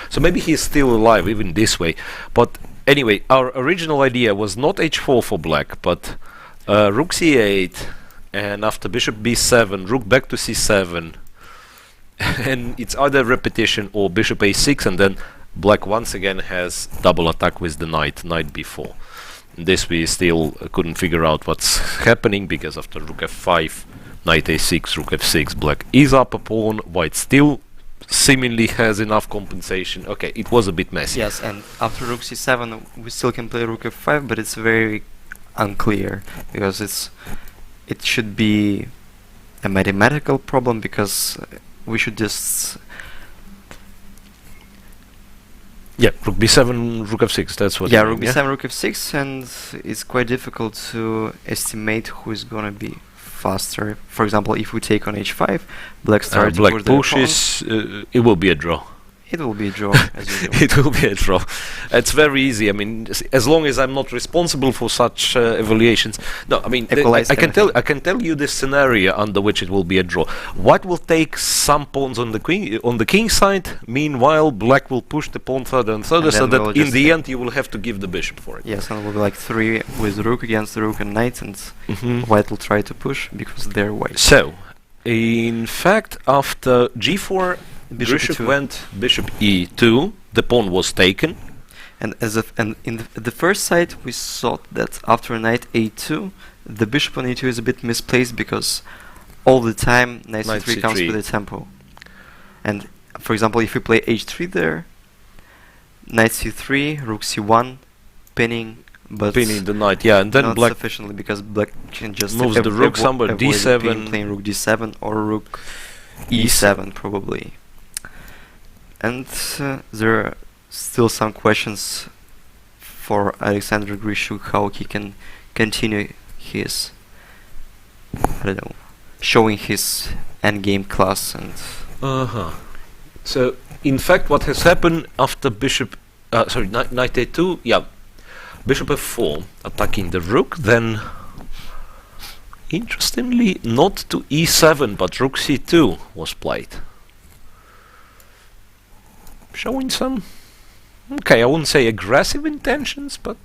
[SPEAKER 2] So maybe he's still alive, even this way. But anyway, our original idea was not h4 for black, but rook c8, and after bishop b7, rook back to c7. And it's either repetition or bishop a6, and then black once again has double attack with the knight b4. This we still couldn't figure out what's happening, because after rook f5, knight a6, rook f6, black is up a pawn, white still seemingly has enough compensation. Okay, it was a bit messy.
[SPEAKER 1] Yes, and after rook c7 we still can play rook f5, but it's very unclear, because it should be a mathematical problem, because we should just...
[SPEAKER 2] Yeah, rook b7, rook f6, that's what
[SPEAKER 1] Yeah,
[SPEAKER 2] you
[SPEAKER 1] rook
[SPEAKER 2] mean,
[SPEAKER 1] b7, rook f6, and it's quite difficult to estimate who is gonna be faster. For example, if we take on h5, black starts to push their
[SPEAKER 2] pushes, it will be a draw.
[SPEAKER 1] It will be a draw, as usual.
[SPEAKER 2] It will be a draw. It's very easy. I mean, as long as I'm not responsible for such evaluations. No, I mean, I can tell you the scenario under which it will be a draw. White will take some pawns on the king side. Meanwhile, black will push the pawn further and further, so that in the end you will have to give the bishop for it.
[SPEAKER 1] Yes, and it will be like 3 with rook against rook and knight, and white will try to push because they're white.
[SPEAKER 2] So, in fact, after g4.
[SPEAKER 1] Bishop E2.
[SPEAKER 2] went bishop e2, the pawn was taken.
[SPEAKER 1] And in the first side we thought that after knight a2, the bishop on e2 is a bit misplaced, because all the time knight c3 comes with a tempo. And for example, if we play h3 there, knight c3, rook c1, pinning, but
[SPEAKER 2] pinning the knight, yeah, and then
[SPEAKER 1] not
[SPEAKER 2] black
[SPEAKER 1] sufficiently, because black can just
[SPEAKER 2] moves the rook somewhere, d7,
[SPEAKER 1] playing rook d7 or rook e7 probably. And there are still some questions for Alexander Grishuk, how he can continue his, I don't know, showing his endgame class. And
[SPEAKER 2] so in fact what has happened after bishop knight a2, yeah, bishop f4 attacking the rook, then interestingly not to e7 but rook c2 was played, showing some, okay, I wouldn't say aggressive intentions, but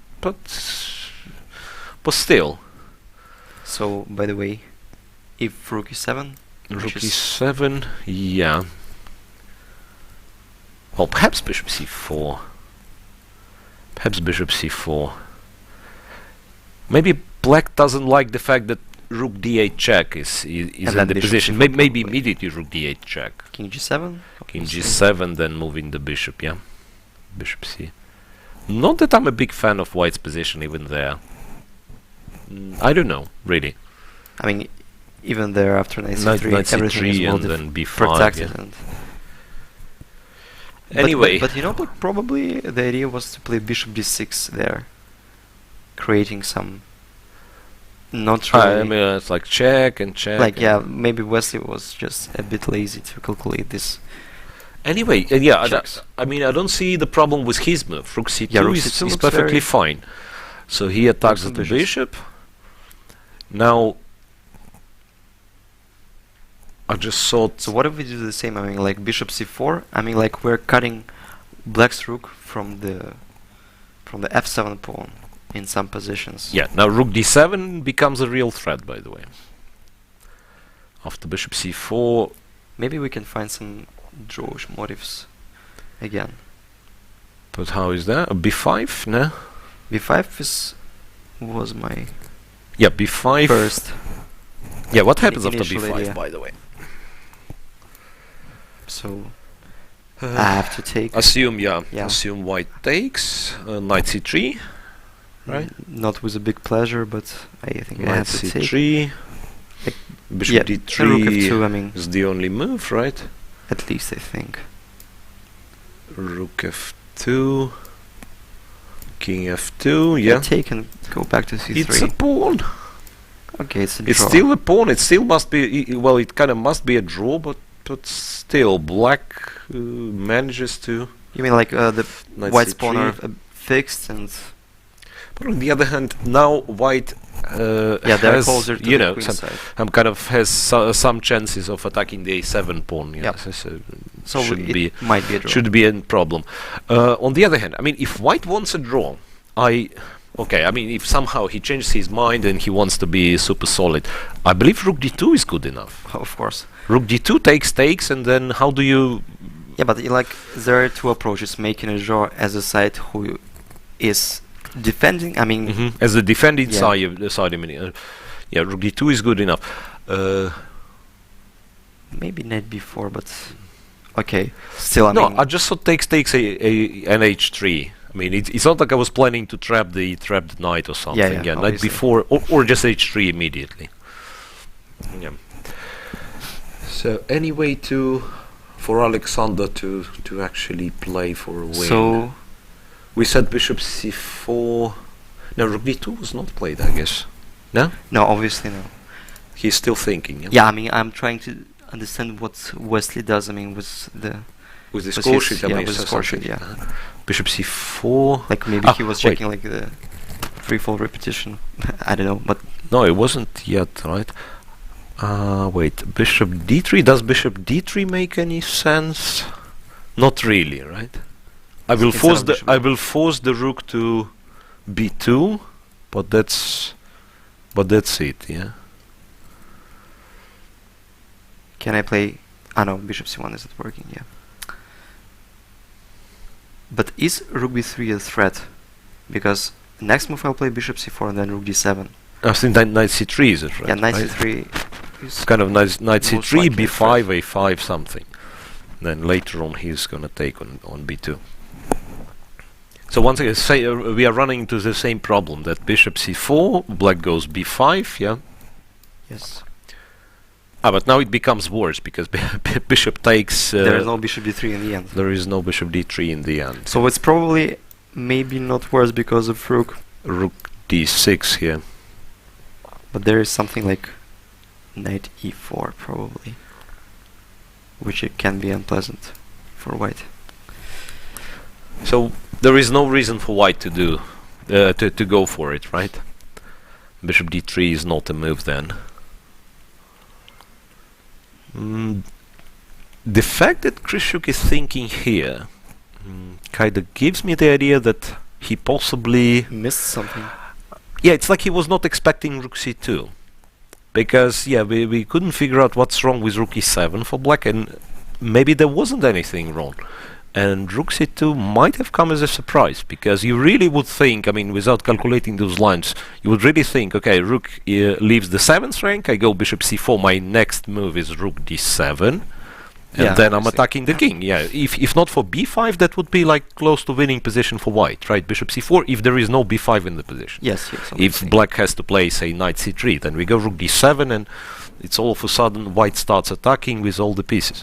[SPEAKER 2] still.
[SPEAKER 1] So, by the way, if rook e7,
[SPEAKER 2] rook e7, yeah. Well, perhaps bishop c4. Perhaps bishop c4. Maybe black doesn't like the fact that rook d8 check is in the position. Maybe immediately rook d8 check.
[SPEAKER 1] King g7?
[SPEAKER 2] King g7, then moving the bishop, yeah. Bishop c. Not that I'm a big fan of white's position even there. I don't know, really.
[SPEAKER 1] I mean, even there after knight c3, everything is well
[SPEAKER 2] and then b5,
[SPEAKER 1] protected.
[SPEAKER 2] yeah.
[SPEAKER 1] And
[SPEAKER 2] anyway.
[SPEAKER 1] But you know, probably the idea was to play bishop d6 there, creating some... Not really.
[SPEAKER 2] I mean, it's like check and check.
[SPEAKER 1] Like, yeah, maybe Wesley was just a bit lazy to calculate this.
[SPEAKER 2] Anyway, yeah, I mean, I don't see the problem with his move. Rook c2
[SPEAKER 1] yeah, rook
[SPEAKER 2] is
[SPEAKER 1] c2
[SPEAKER 2] perfectly fine. So he attacks the bishop. Now, I just thought...
[SPEAKER 1] So what if we do the same? I mean, like bishop c4? I mean, like we're cutting black's rook from the f7 pawn. in some positions.
[SPEAKER 2] Yeah, now rook d7 becomes a real threat, by the way. After bishop c4,
[SPEAKER 1] Maybe we can find some drawish motifs again.
[SPEAKER 2] but how is that? b5, no?
[SPEAKER 1] b5 was my
[SPEAKER 2] Yeah, b5.
[SPEAKER 1] first.
[SPEAKER 2] Yeah, what happens after
[SPEAKER 1] initial
[SPEAKER 2] b5,
[SPEAKER 1] idea.
[SPEAKER 2] by the way?
[SPEAKER 1] So I have to take.
[SPEAKER 2] Assume, yeah,
[SPEAKER 1] Yeah.
[SPEAKER 2] assume white takes, knight c3, right?
[SPEAKER 1] Not with a big pleasure, but I think I
[SPEAKER 2] Knight
[SPEAKER 1] have to take.
[SPEAKER 2] c3,
[SPEAKER 1] Like,
[SPEAKER 2] bishop
[SPEAKER 1] yeah,
[SPEAKER 2] d3
[SPEAKER 1] rook f2. I mean,
[SPEAKER 2] is the only move, right?
[SPEAKER 1] at least I think.
[SPEAKER 2] Rook f2, king f2, yeah.
[SPEAKER 1] I take and go back to c3.
[SPEAKER 2] It's a pawn.
[SPEAKER 1] Okay, it's a draw.
[SPEAKER 2] It's still a pawn. It still must be. Well, it kind of must be a draw, but still, black manages to.
[SPEAKER 1] You mean like the
[SPEAKER 2] Knight
[SPEAKER 1] white
[SPEAKER 2] c3.
[SPEAKER 1] pawn are fixed and
[SPEAKER 2] But on the other hand, now white.
[SPEAKER 1] yeah, they're
[SPEAKER 2] has,
[SPEAKER 1] closer to
[SPEAKER 2] you
[SPEAKER 1] the
[SPEAKER 2] know,
[SPEAKER 1] queen
[SPEAKER 2] some,
[SPEAKER 1] side.
[SPEAKER 2] kind of has some chances of attacking the a7 pawn. Yeah,
[SPEAKER 1] Yep. So
[SPEAKER 2] should
[SPEAKER 1] it
[SPEAKER 2] be
[SPEAKER 1] might be a draw.
[SPEAKER 2] should be a problem. On the other hand, I mean, if white wants a draw, okay. I mean, if somehow he changes his mind and he wants to be super solid, I believe rook d2 is good enough.
[SPEAKER 1] Of course.
[SPEAKER 2] Rook d2 takes, and then how do you?
[SPEAKER 1] Yeah, but like there are two approaches: making a draw as a side who is defending. I mean,
[SPEAKER 2] As the defending
[SPEAKER 1] Yeah.
[SPEAKER 2] side, I mean, yeah, rook d2 is good enough.
[SPEAKER 1] maybe knight b4, but okay. Still, I
[SPEAKER 2] No,
[SPEAKER 1] mean,
[SPEAKER 2] I just thought takes an h3. I mean, it's not like I was planning to trap the knight or something.
[SPEAKER 1] yeah,
[SPEAKER 2] Knight
[SPEAKER 1] obviously.
[SPEAKER 2] b4 or just h3 immediately. Yeah. So any way for Alexander to actually play for a win?
[SPEAKER 1] so
[SPEAKER 2] We said bishop c4. No, rook d2 was not played, I guess. No?
[SPEAKER 1] no, obviously no.
[SPEAKER 2] He's still thinking. Yeah?
[SPEAKER 1] Yeah, I mean, I'm trying to understand what Wesley does. I mean, with the
[SPEAKER 2] With the
[SPEAKER 1] with
[SPEAKER 2] score
[SPEAKER 1] his-
[SPEAKER 2] sheet, I
[SPEAKER 1] yeah,
[SPEAKER 2] mean,
[SPEAKER 1] with the
[SPEAKER 2] so
[SPEAKER 1] score sheet,
[SPEAKER 2] something.
[SPEAKER 1] yeah.
[SPEAKER 2] Bishop c4.
[SPEAKER 1] Like maybe
[SPEAKER 2] Ah,
[SPEAKER 1] he was
[SPEAKER 2] wait.
[SPEAKER 1] checking like the threefold repetition. I don't know, but
[SPEAKER 2] No, it wasn't yet, right? Wait, bishop d3. Does bishop d3 make any sense? Not really, right? I will
[SPEAKER 1] Instead
[SPEAKER 2] force
[SPEAKER 1] of
[SPEAKER 2] the
[SPEAKER 1] bishop
[SPEAKER 2] I will force the rook to b2, but that's it, yeah.
[SPEAKER 1] can I play? Ah no, bishop c1 isn't working. Yeah. But is rook b3 a threat? Because next move I'll play bishop c4 and then rook d7.
[SPEAKER 2] I think that knight c3 is it, right?
[SPEAKER 1] Yeah, knight
[SPEAKER 2] right?
[SPEAKER 1] c3 is
[SPEAKER 2] Kind of knight
[SPEAKER 1] most
[SPEAKER 2] c3,
[SPEAKER 1] likely a
[SPEAKER 2] b5, a5 something. Then later on he's gonna take on b2. So once again, we are running into the same problem that bishop c4, black goes b5, yeah.
[SPEAKER 1] yes.
[SPEAKER 2] But now it becomes worse because bishop takes.
[SPEAKER 1] There is no bishop d3 in the end.
[SPEAKER 2] There is no bishop d3 in the end.
[SPEAKER 1] So it's probably maybe not worse because of rook,
[SPEAKER 2] Rook d6 here.
[SPEAKER 1] but there is something like knight e4 probably, which it can be unpleasant for white.
[SPEAKER 2] So there is no reason for white to do to go for it, right? Bishop d3 is not a move then. The fact that Krishuk is thinking here kind of gives me the idea that he possibly...
[SPEAKER 1] Missed something.
[SPEAKER 2] Yeah, it's like he was not expecting rook c2. Because, yeah, we couldn't figure out what's wrong with rook e7 for black, and maybe there wasn't anything wrong. And rook c2 might have come as a surprise, because you really would think, I mean, without calculating those lines, you would really think, okay, rook leaves the 7th rank, I go bishop c4, my next move is rook d7, and
[SPEAKER 1] Yeah,
[SPEAKER 2] then I'm
[SPEAKER 1] obviously.
[SPEAKER 2] attacking the king. Yeah, if not for b5, that would be like close to winning position for white, right? Bishop c4, if there is no b5 in the position.
[SPEAKER 1] Yes,
[SPEAKER 2] If
[SPEAKER 1] obviously.
[SPEAKER 2] black has to play, say, knight c3, then we go rook d7, and it's all of a sudden white starts attacking with all the pieces.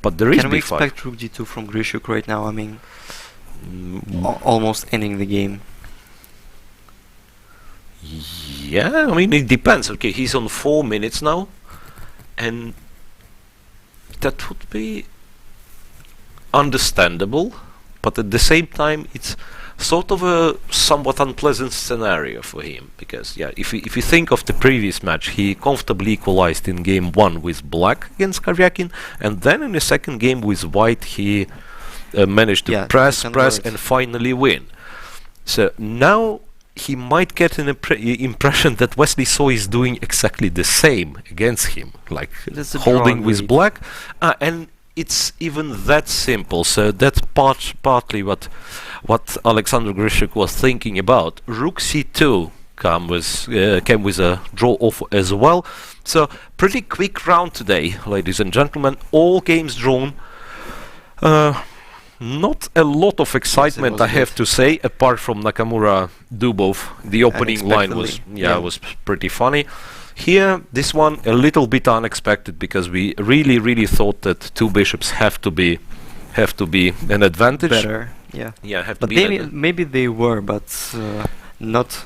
[SPEAKER 2] But there is
[SPEAKER 1] Can we
[SPEAKER 2] b5.
[SPEAKER 1] expect rook d2 from Grishuk right now? I mean,
[SPEAKER 2] Mm,
[SPEAKER 1] almost ending the game.
[SPEAKER 2] yeah, I mean, it depends. Okay, he's on 4 minutes now, and that would be understandable, but at the same time, it's sort of a somewhat unpleasant scenario for him, because, yeah, if you think of the previous match, he comfortably equalized in game 1 with black against Karyakin, and then in the second game with white, he managed to
[SPEAKER 1] Yeah,
[SPEAKER 2] press,
[SPEAKER 1] convert.
[SPEAKER 2] and finally win. So now he might get an impression that Wesley So is doing exactly the same against him, like
[SPEAKER 1] That's a
[SPEAKER 2] holding
[SPEAKER 1] draw
[SPEAKER 2] with
[SPEAKER 1] lead.
[SPEAKER 2] black, and it's even that simple. So that's partly what Alexander Grishuk was thinking about. Rook c2 came with a draw off as well. So pretty quick round today, ladies and gentlemen. All games drawn. Not a lot of excitement,
[SPEAKER 1] was
[SPEAKER 2] I have
[SPEAKER 1] good.
[SPEAKER 2] to say, apart from Nakamura Dubov. The opening line was
[SPEAKER 1] Unexpectedly,
[SPEAKER 2] was pretty funny. Here, this one a little bit unexpected because we really thought that two bishops have to be an advantage.
[SPEAKER 1] Better, yeah.
[SPEAKER 2] Yeah, have to
[SPEAKER 1] But
[SPEAKER 2] be.
[SPEAKER 1] maybe they were, but not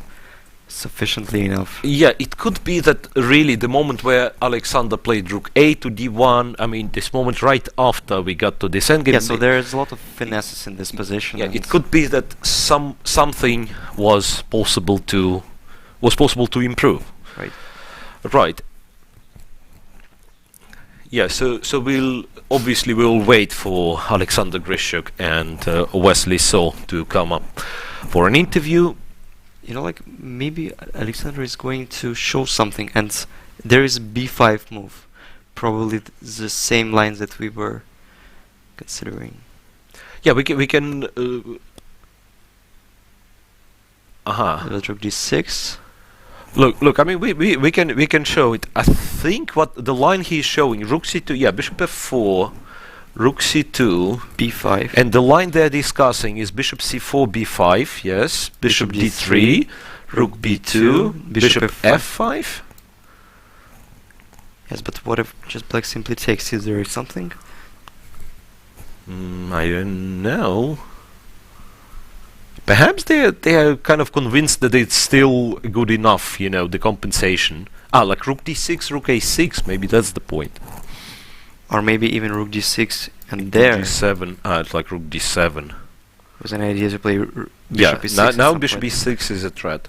[SPEAKER 1] sufficiently enough.
[SPEAKER 2] Yeah, it could be that really the moment where Alexander played Rook A to D1. I mean, this moment right after we got to this endgame.
[SPEAKER 1] Yeah, so there's a lot of finesses in this position.
[SPEAKER 2] Yeah,
[SPEAKER 1] and
[SPEAKER 2] it could be that something was possible to improve.
[SPEAKER 1] Right.
[SPEAKER 2] Right. Yeah, so we'll wait for Alexander Grishuk and Wesley So to come up for an interview.
[SPEAKER 1] You know, like maybe Alexander is going to show something, and there is b5 move, probably the same lines that we were considering.
[SPEAKER 2] Yeah, we can.
[SPEAKER 1] Rook d6.
[SPEAKER 2] Look. I mean, we can show it. I think what the line he's showing, Rook c2. Yeah, Bishop f4, Rook c2,
[SPEAKER 1] b5.
[SPEAKER 2] and the line they're discussing is Bishop c4, b5. Yes, Bishop d3, Rook b2, Bishop f5.
[SPEAKER 1] Yes, but what if just black simply takes? Is there something?
[SPEAKER 2] I don't know. Perhaps they are kind of convinced that it's still good enough, you know, the compensation. Like Rook d6, Rook a6, maybe that's the point.
[SPEAKER 1] Or maybe even Rook d6 and there
[SPEAKER 2] d7, it's like Rook d7.
[SPEAKER 1] was an idea to play Bishop
[SPEAKER 2] Yeah,
[SPEAKER 1] e6
[SPEAKER 2] now
[SPEAKER 1] at some
[SPEAKER 2] Bishop
[SPEAKER 1] point.
[SPEAKER 2] e6 is a threat.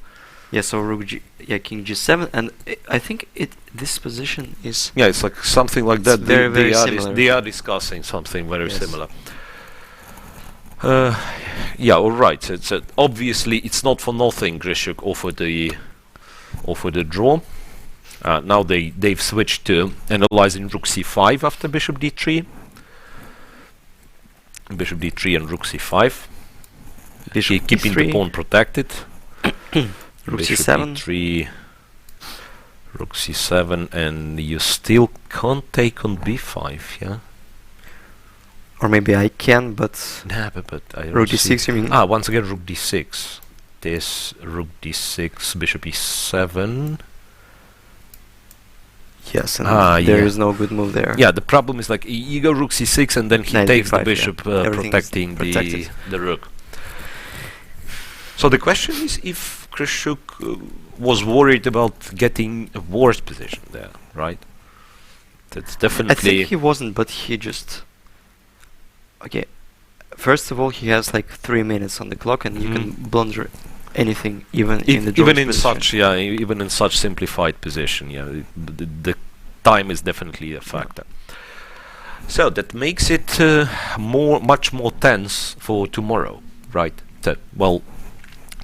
[SPEAKER 1] Yeah, so King g7, and I think this position is
[SPEAKER 2] Yeah, it's like something like
[SPEAKER 1] It's
[SPEAKER 2] that.
[SPEAKER 1] very, very similar.
[SPEAKER 2] They are discussing something very
[SPEAKER 1] Yes.
[SPEAKER 2] similar. Yeah, all right. So obviously it's not for nothing Grishuk offered the draw. Now they've switched to analyzing Rook c5 after Bishop d3. Bishop d3 and Rook c5.
[SPEAKER 1] Bishop
[SPEAKER 2] Keeping the
[SPEAKER 1] e3,
[SPEAKER 2] pawn protected.
[SPEAKER 1] Rook
[SPEAKER 2] Bishop
[SPEAKER 1] c7.
[SPEAKER 2] e3, Rook c7, and you still can't take on b5, yeah?
[SPEAKER 1] Or maybe I can, but
[SPEAKER 2] Nah, but I don't
[SPEAKER 1] Rook
[SPEAKER 2] see-
[SPEAKER 1] d6, you mean?
[SPEAKER 2] once again Rook d6. This Rook d6, Bishop e7.
[SPEAKER 1] Yes, and
[SPEAKER 2] yeah.
[SPEAKER 1] there is no good move there.
[SPEAKER 2] Yeah, the problem is like you go Rook c6 and then he
[SPEAKER 1] Knight
[SPEAKER 2] takes the
[SPEAKER 1] d5, yeah.
[SPEAKER 2] bishop,
[SPEAKER 1] Everything is
[SPEAKER 2] protecting
[SPEAKER 1] protected.
[SPEAKER 2] the rook. So the question is if Grishuk was worried about getting a worse position there, right? That's
[SPEAKER 1] I
[SPEAKER 2] definitely.
[SPEAKER 1] think he wasn't, but he just... Okay, first of all, he has like 3 minutes on the clock, and you can blunder anything, even in the
[SPEAKER 2] even
[SPEAKER 1] George
[SPEAKER 2] in
[SPEAKER 1] position.
[SPEAKER 2] such even in such simplified position, yeah, the time is definitely a factor. So that makes it much more tense for tomorrow, right? So, well,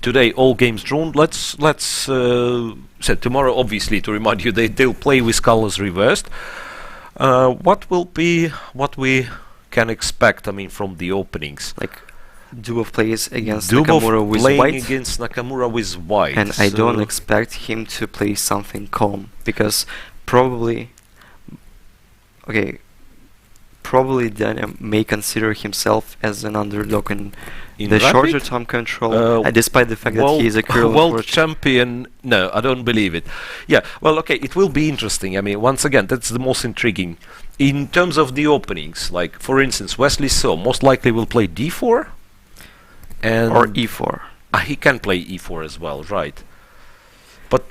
[SPEAKER 2] today all games drawn. Let's so tomorrow, obviously, to remind you, they'll play with colors reversed. What will be what we can expect? I mean, from the openings.
[SPEAKER 1] Like, Dubov plays against
[SPEAKER 2] Dubov
[SPEAKER 1] Nakamura with
[SPEAKER 2] playing
[SPEAKER 1] white,
[SPEAKER 2] against Nakamura with white,
[SPEAKER 1] and I don't
[SPEAKER 2] so-
[SPEAKER 1] expect him to play something calm, because probably... Okay, probably Daniil may consider himself as an underdog in the shorter
[SPEAKER 2] rapid?
[SPEAKER 1] time control, despite the fact that he is a curling
[SPEAKER 2] world
[SPEAKER 1] world
[SPEAKER 2] champion. No, I don't believe it. Yeah, well, okay, it will be interesting. I mean, once again, that's the most intriguing. In terms of the openings, like, for instance, Wesley So most likely will play d4, and
[SPEAKER 1] or e4.
[SPEAKER 2] he can play e4 as well, right? But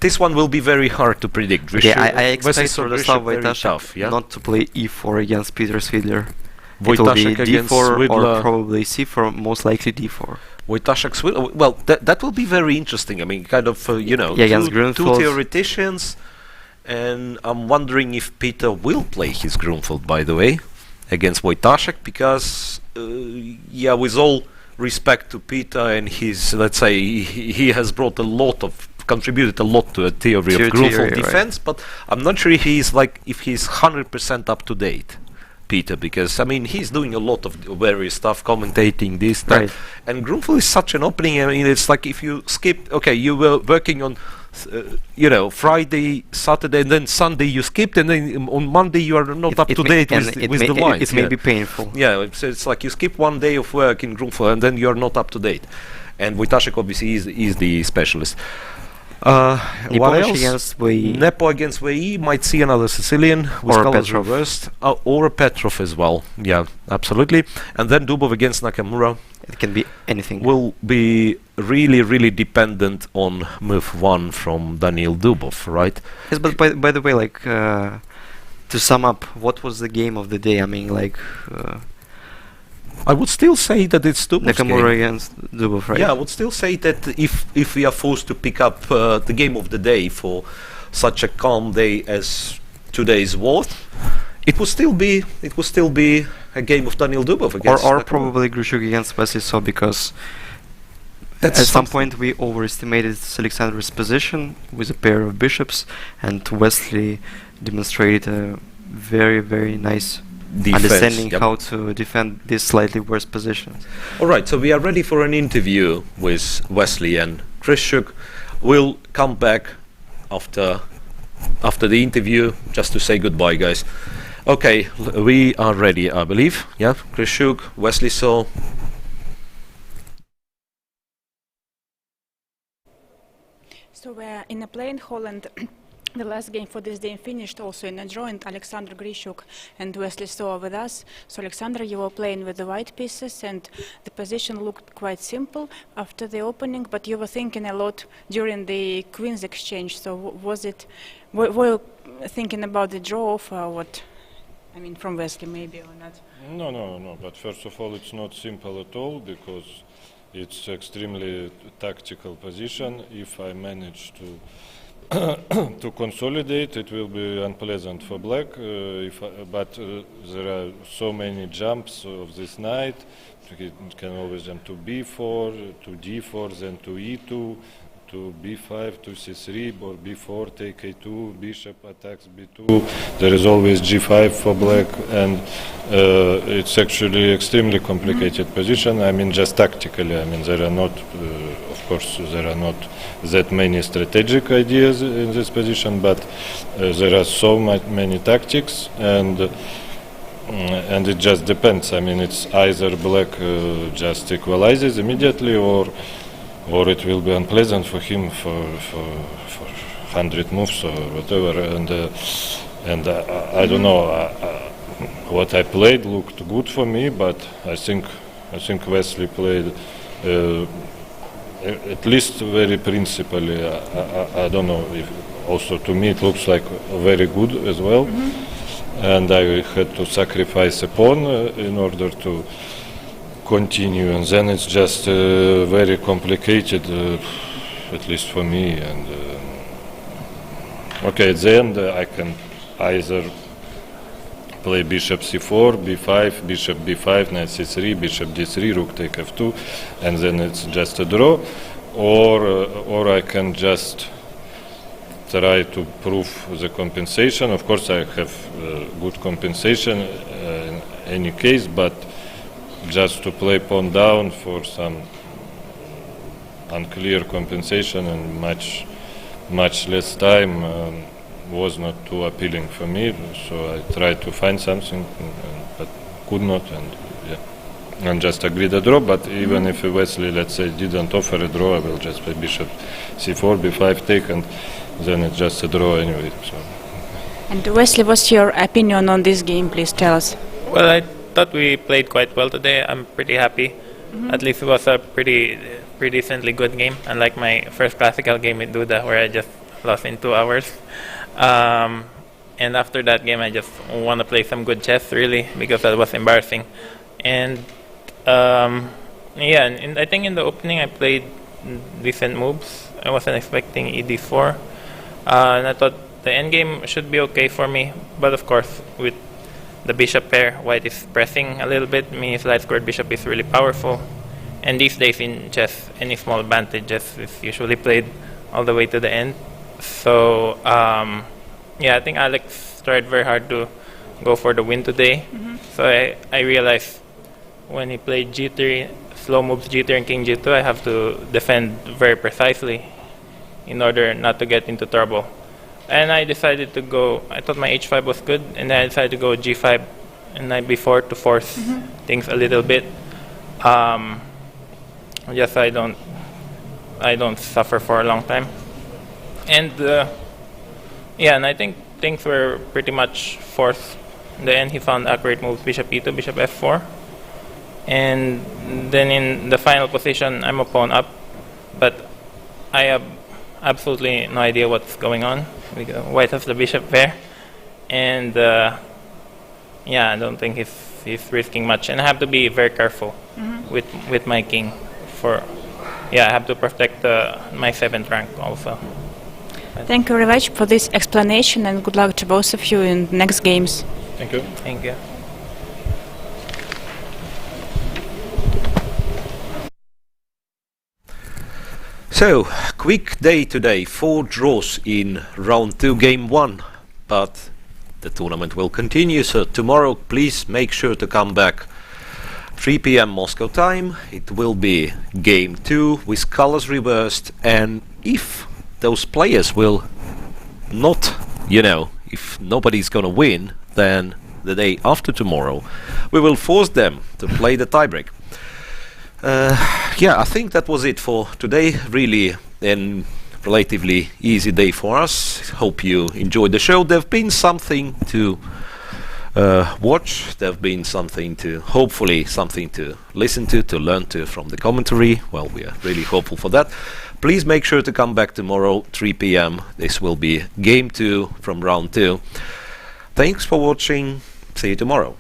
[SPEAKER 2] this one will be very hard to predict.
[SPEAKER 1] Okay, I
[SPEAKER 2] Wesley
[SPEAKER 1] expect
[SPEAKER 2] So
[SPEAKER 1] Radoslav
[SPEAKER 2] very
[SPEAKER 1] Wojtaszek
[SPEAKER 2] tough, yeah?
[SPEAKER 1] not to play e4 against Peter Swidler. It will be
[SPEAKER 2] Wojtaszek against
[SPEAKER 1] d4 or
[SPEAKER 2] Swidler.
[SPEAKER 1] probably c4, most likely d4.
[SPEAKER 2] Wojtaszek's well, that will be very interesting. I mean, kind of, you know,
[SPEAKER 1] Yeah, against
[SPEAKER 2] two
[SPEAKER 1] Grunfeld.
[SPEAKER 2] theoreticians, and I'm wondering if Peter will play his Grunfeld, by the way, against Wojtaszek, because, yeah, with respect to Peter and his, let's say, he has brought contributed a lot to a theory of Grunfeld defense, but I'm not sure if he's 100% up to date, Peter, because I mean he's doing a lot of various stuff, commentating this, that, and Grunfeld is such an opening. I mean, it's like if you skip, okay, you were working on Friday, Saturday, and then Sunday you skipped, and then on Monday you are not up to date with the lines.
[SPEAKER 1] It may be painful.
[SPEAKER 2] Yeah, it's like you skip one day of work in Grunfeld, and then you are not up to date. And Wojtaszek obviously is the specialist. What else? Nepo against VE, might see another Sicilian with colors reversed, or a Petrov as well. Yeah, absolutely. And then Dubov against Nakamura.
[SPEAKER 1] It can be anything.
[SPEAKER 2] Will be really, really dependent on move 1 from Daniil Dubov, right?
[SPEAKER 1] Yes, but by the way, like to sum up, what was the game of the day? I mean, like.
[SPEAKER 2] I would still say that it's Dubov's
[SPEAKER 1] Nakamura against Dubov, right?
[SPEAKER 2] Yeah, I would still say that if we are forced to pick up the game of the day for such a calm day as today's was, it would still be a game of Daniil Dubov against
[SPEAKER 1] or probably Grishuk against Wesley So, because at some point we overestimated Alexander's position with a pair of bishops, and Wesley demonstrated a very, very nice understanding how to defend these slightly worse positions.
[SPEAKER 2] Alright, so we are ready for an interview with Wesley and Grishuk. We'll come back after the interview just to say goodbye, guys. Okay, we are ready, I believe. Yeah, Grishuk, Wesley So.
[SPEAKER 4] So we're in a play in Holland. The last game for this day finished also in a draw, and Alexander Grishuk and Wesley So are with us. So Alexander, you were playing with the white pieces, and the position looked quite simple after the opening, but you were thinking a lot during the queen's exchange. So were you thinking about the draw off or what? I mean, from Wesley maybe or not?
[SPEAKER 10] No. But first of all, it's not simple at all, because it's extremely tactical position. If I manage to to consolidate, it will be unpleasant for black, but there are so many jumps of this knight. It can always jump to b4, to d4, then to e2, to b5, to c3, or b4, take a2, bishop attacks b2. There is always g5 for black, and it's actually extremely complicated position. I mean, just tactically. I mean, there are not, of course, there are not that many strategic ideas in this position, but there are so many tactics, and it just depends. I mean, it's either black just equalizes immediately, or it will be unpleasant for him for 100 moves or whatever. And I don't know. What I played looked good for me, but I think Wesley played at least very principally. I don't know if also to me it looks like very good as well. And I had to sacrifice a pawn in order to continue, and then it's just very complicated, at least for me. And okay, at the end I can either play bishop c4, b5, bishop b5, knight c3, bishop d3, rook take f2, and then it's just a draw, or I can just try to prove the compensation. Of course, I have good compensation in any case, but just to play pawn down for some unclear compensation and much less time was not too appealing for me. So I tried to find something, but could not, and just agreed a draw. But even if Wesley, let's say, didn't offer a draw, I will just play bishop c4, b5 take, and then it's just a draw anyway. So.
[SPEAKER 4] And Wesley, what's your opinion on this game? Please tell us.
[SPEAKER 11] Well, I thought we played quite well today. I'm pretty happy. At least it was a pretty decently good game, unlike my first classical game with Duda, where I just lost in 2 hours. And after that game, I just want to play some good chess, really, because that was embarrassing. And and I think in the opening I played decent moves. I wasn't expecting ED4, and I thought the endgame should be okay for me. But of course, with the bishop pair, white is pressing a little bit. Means light squared bishop is really powerful, And these days in chess, any small advantages is usually played all the way to the end. So I think Alex tried very hard to go for the win today. So I realized when he played G3, slow moves G3 and King G2, I have to defend very precisely in order not to get into trouble. And I decided to go, I thought my H5 was good, and then I decided to go G5 and knight B4 to force things a little bit. Just I don't suffer for a long time. And and I think things were pretty much forced. In the end, he found accurate moves, bishop E2, bishop F4. And then in the final position, I'm a pawn up, but I have absolutely no idea what's going on. White has the bishop there, and I don't think he's risking much. And I have to be very careful with my king. I have to protect my 7th rank also.
[SPEAKER 4] Thank you very much for this explanation, and good luck to both of you in the next games.
[SPEAKER 3] Thank you.
[SPEAKER 11] Thank you.
[SPEAKER 2] So, quick day today, 4 draws in round 2, game 1, but the tournament will continue, so tomorrow please make sure to come back 3 p.m. Moscow time. It will be game 2 with colors reversed, and if those players will not, if nobody's gonna win, then the day after tomorrow we will force them to play the tiebreak. I think that was it for today. Really a relatively easy day for us. Hope you enjoyed the show. There've been something to watch. There've been hopefully something to listen to learn to from the commentary. Well, we are really hopeful for that. Please make sure to come back tomorrow, 3 p.m. This will be game 2 from round 2. Thanks for watching. See you tomorrow.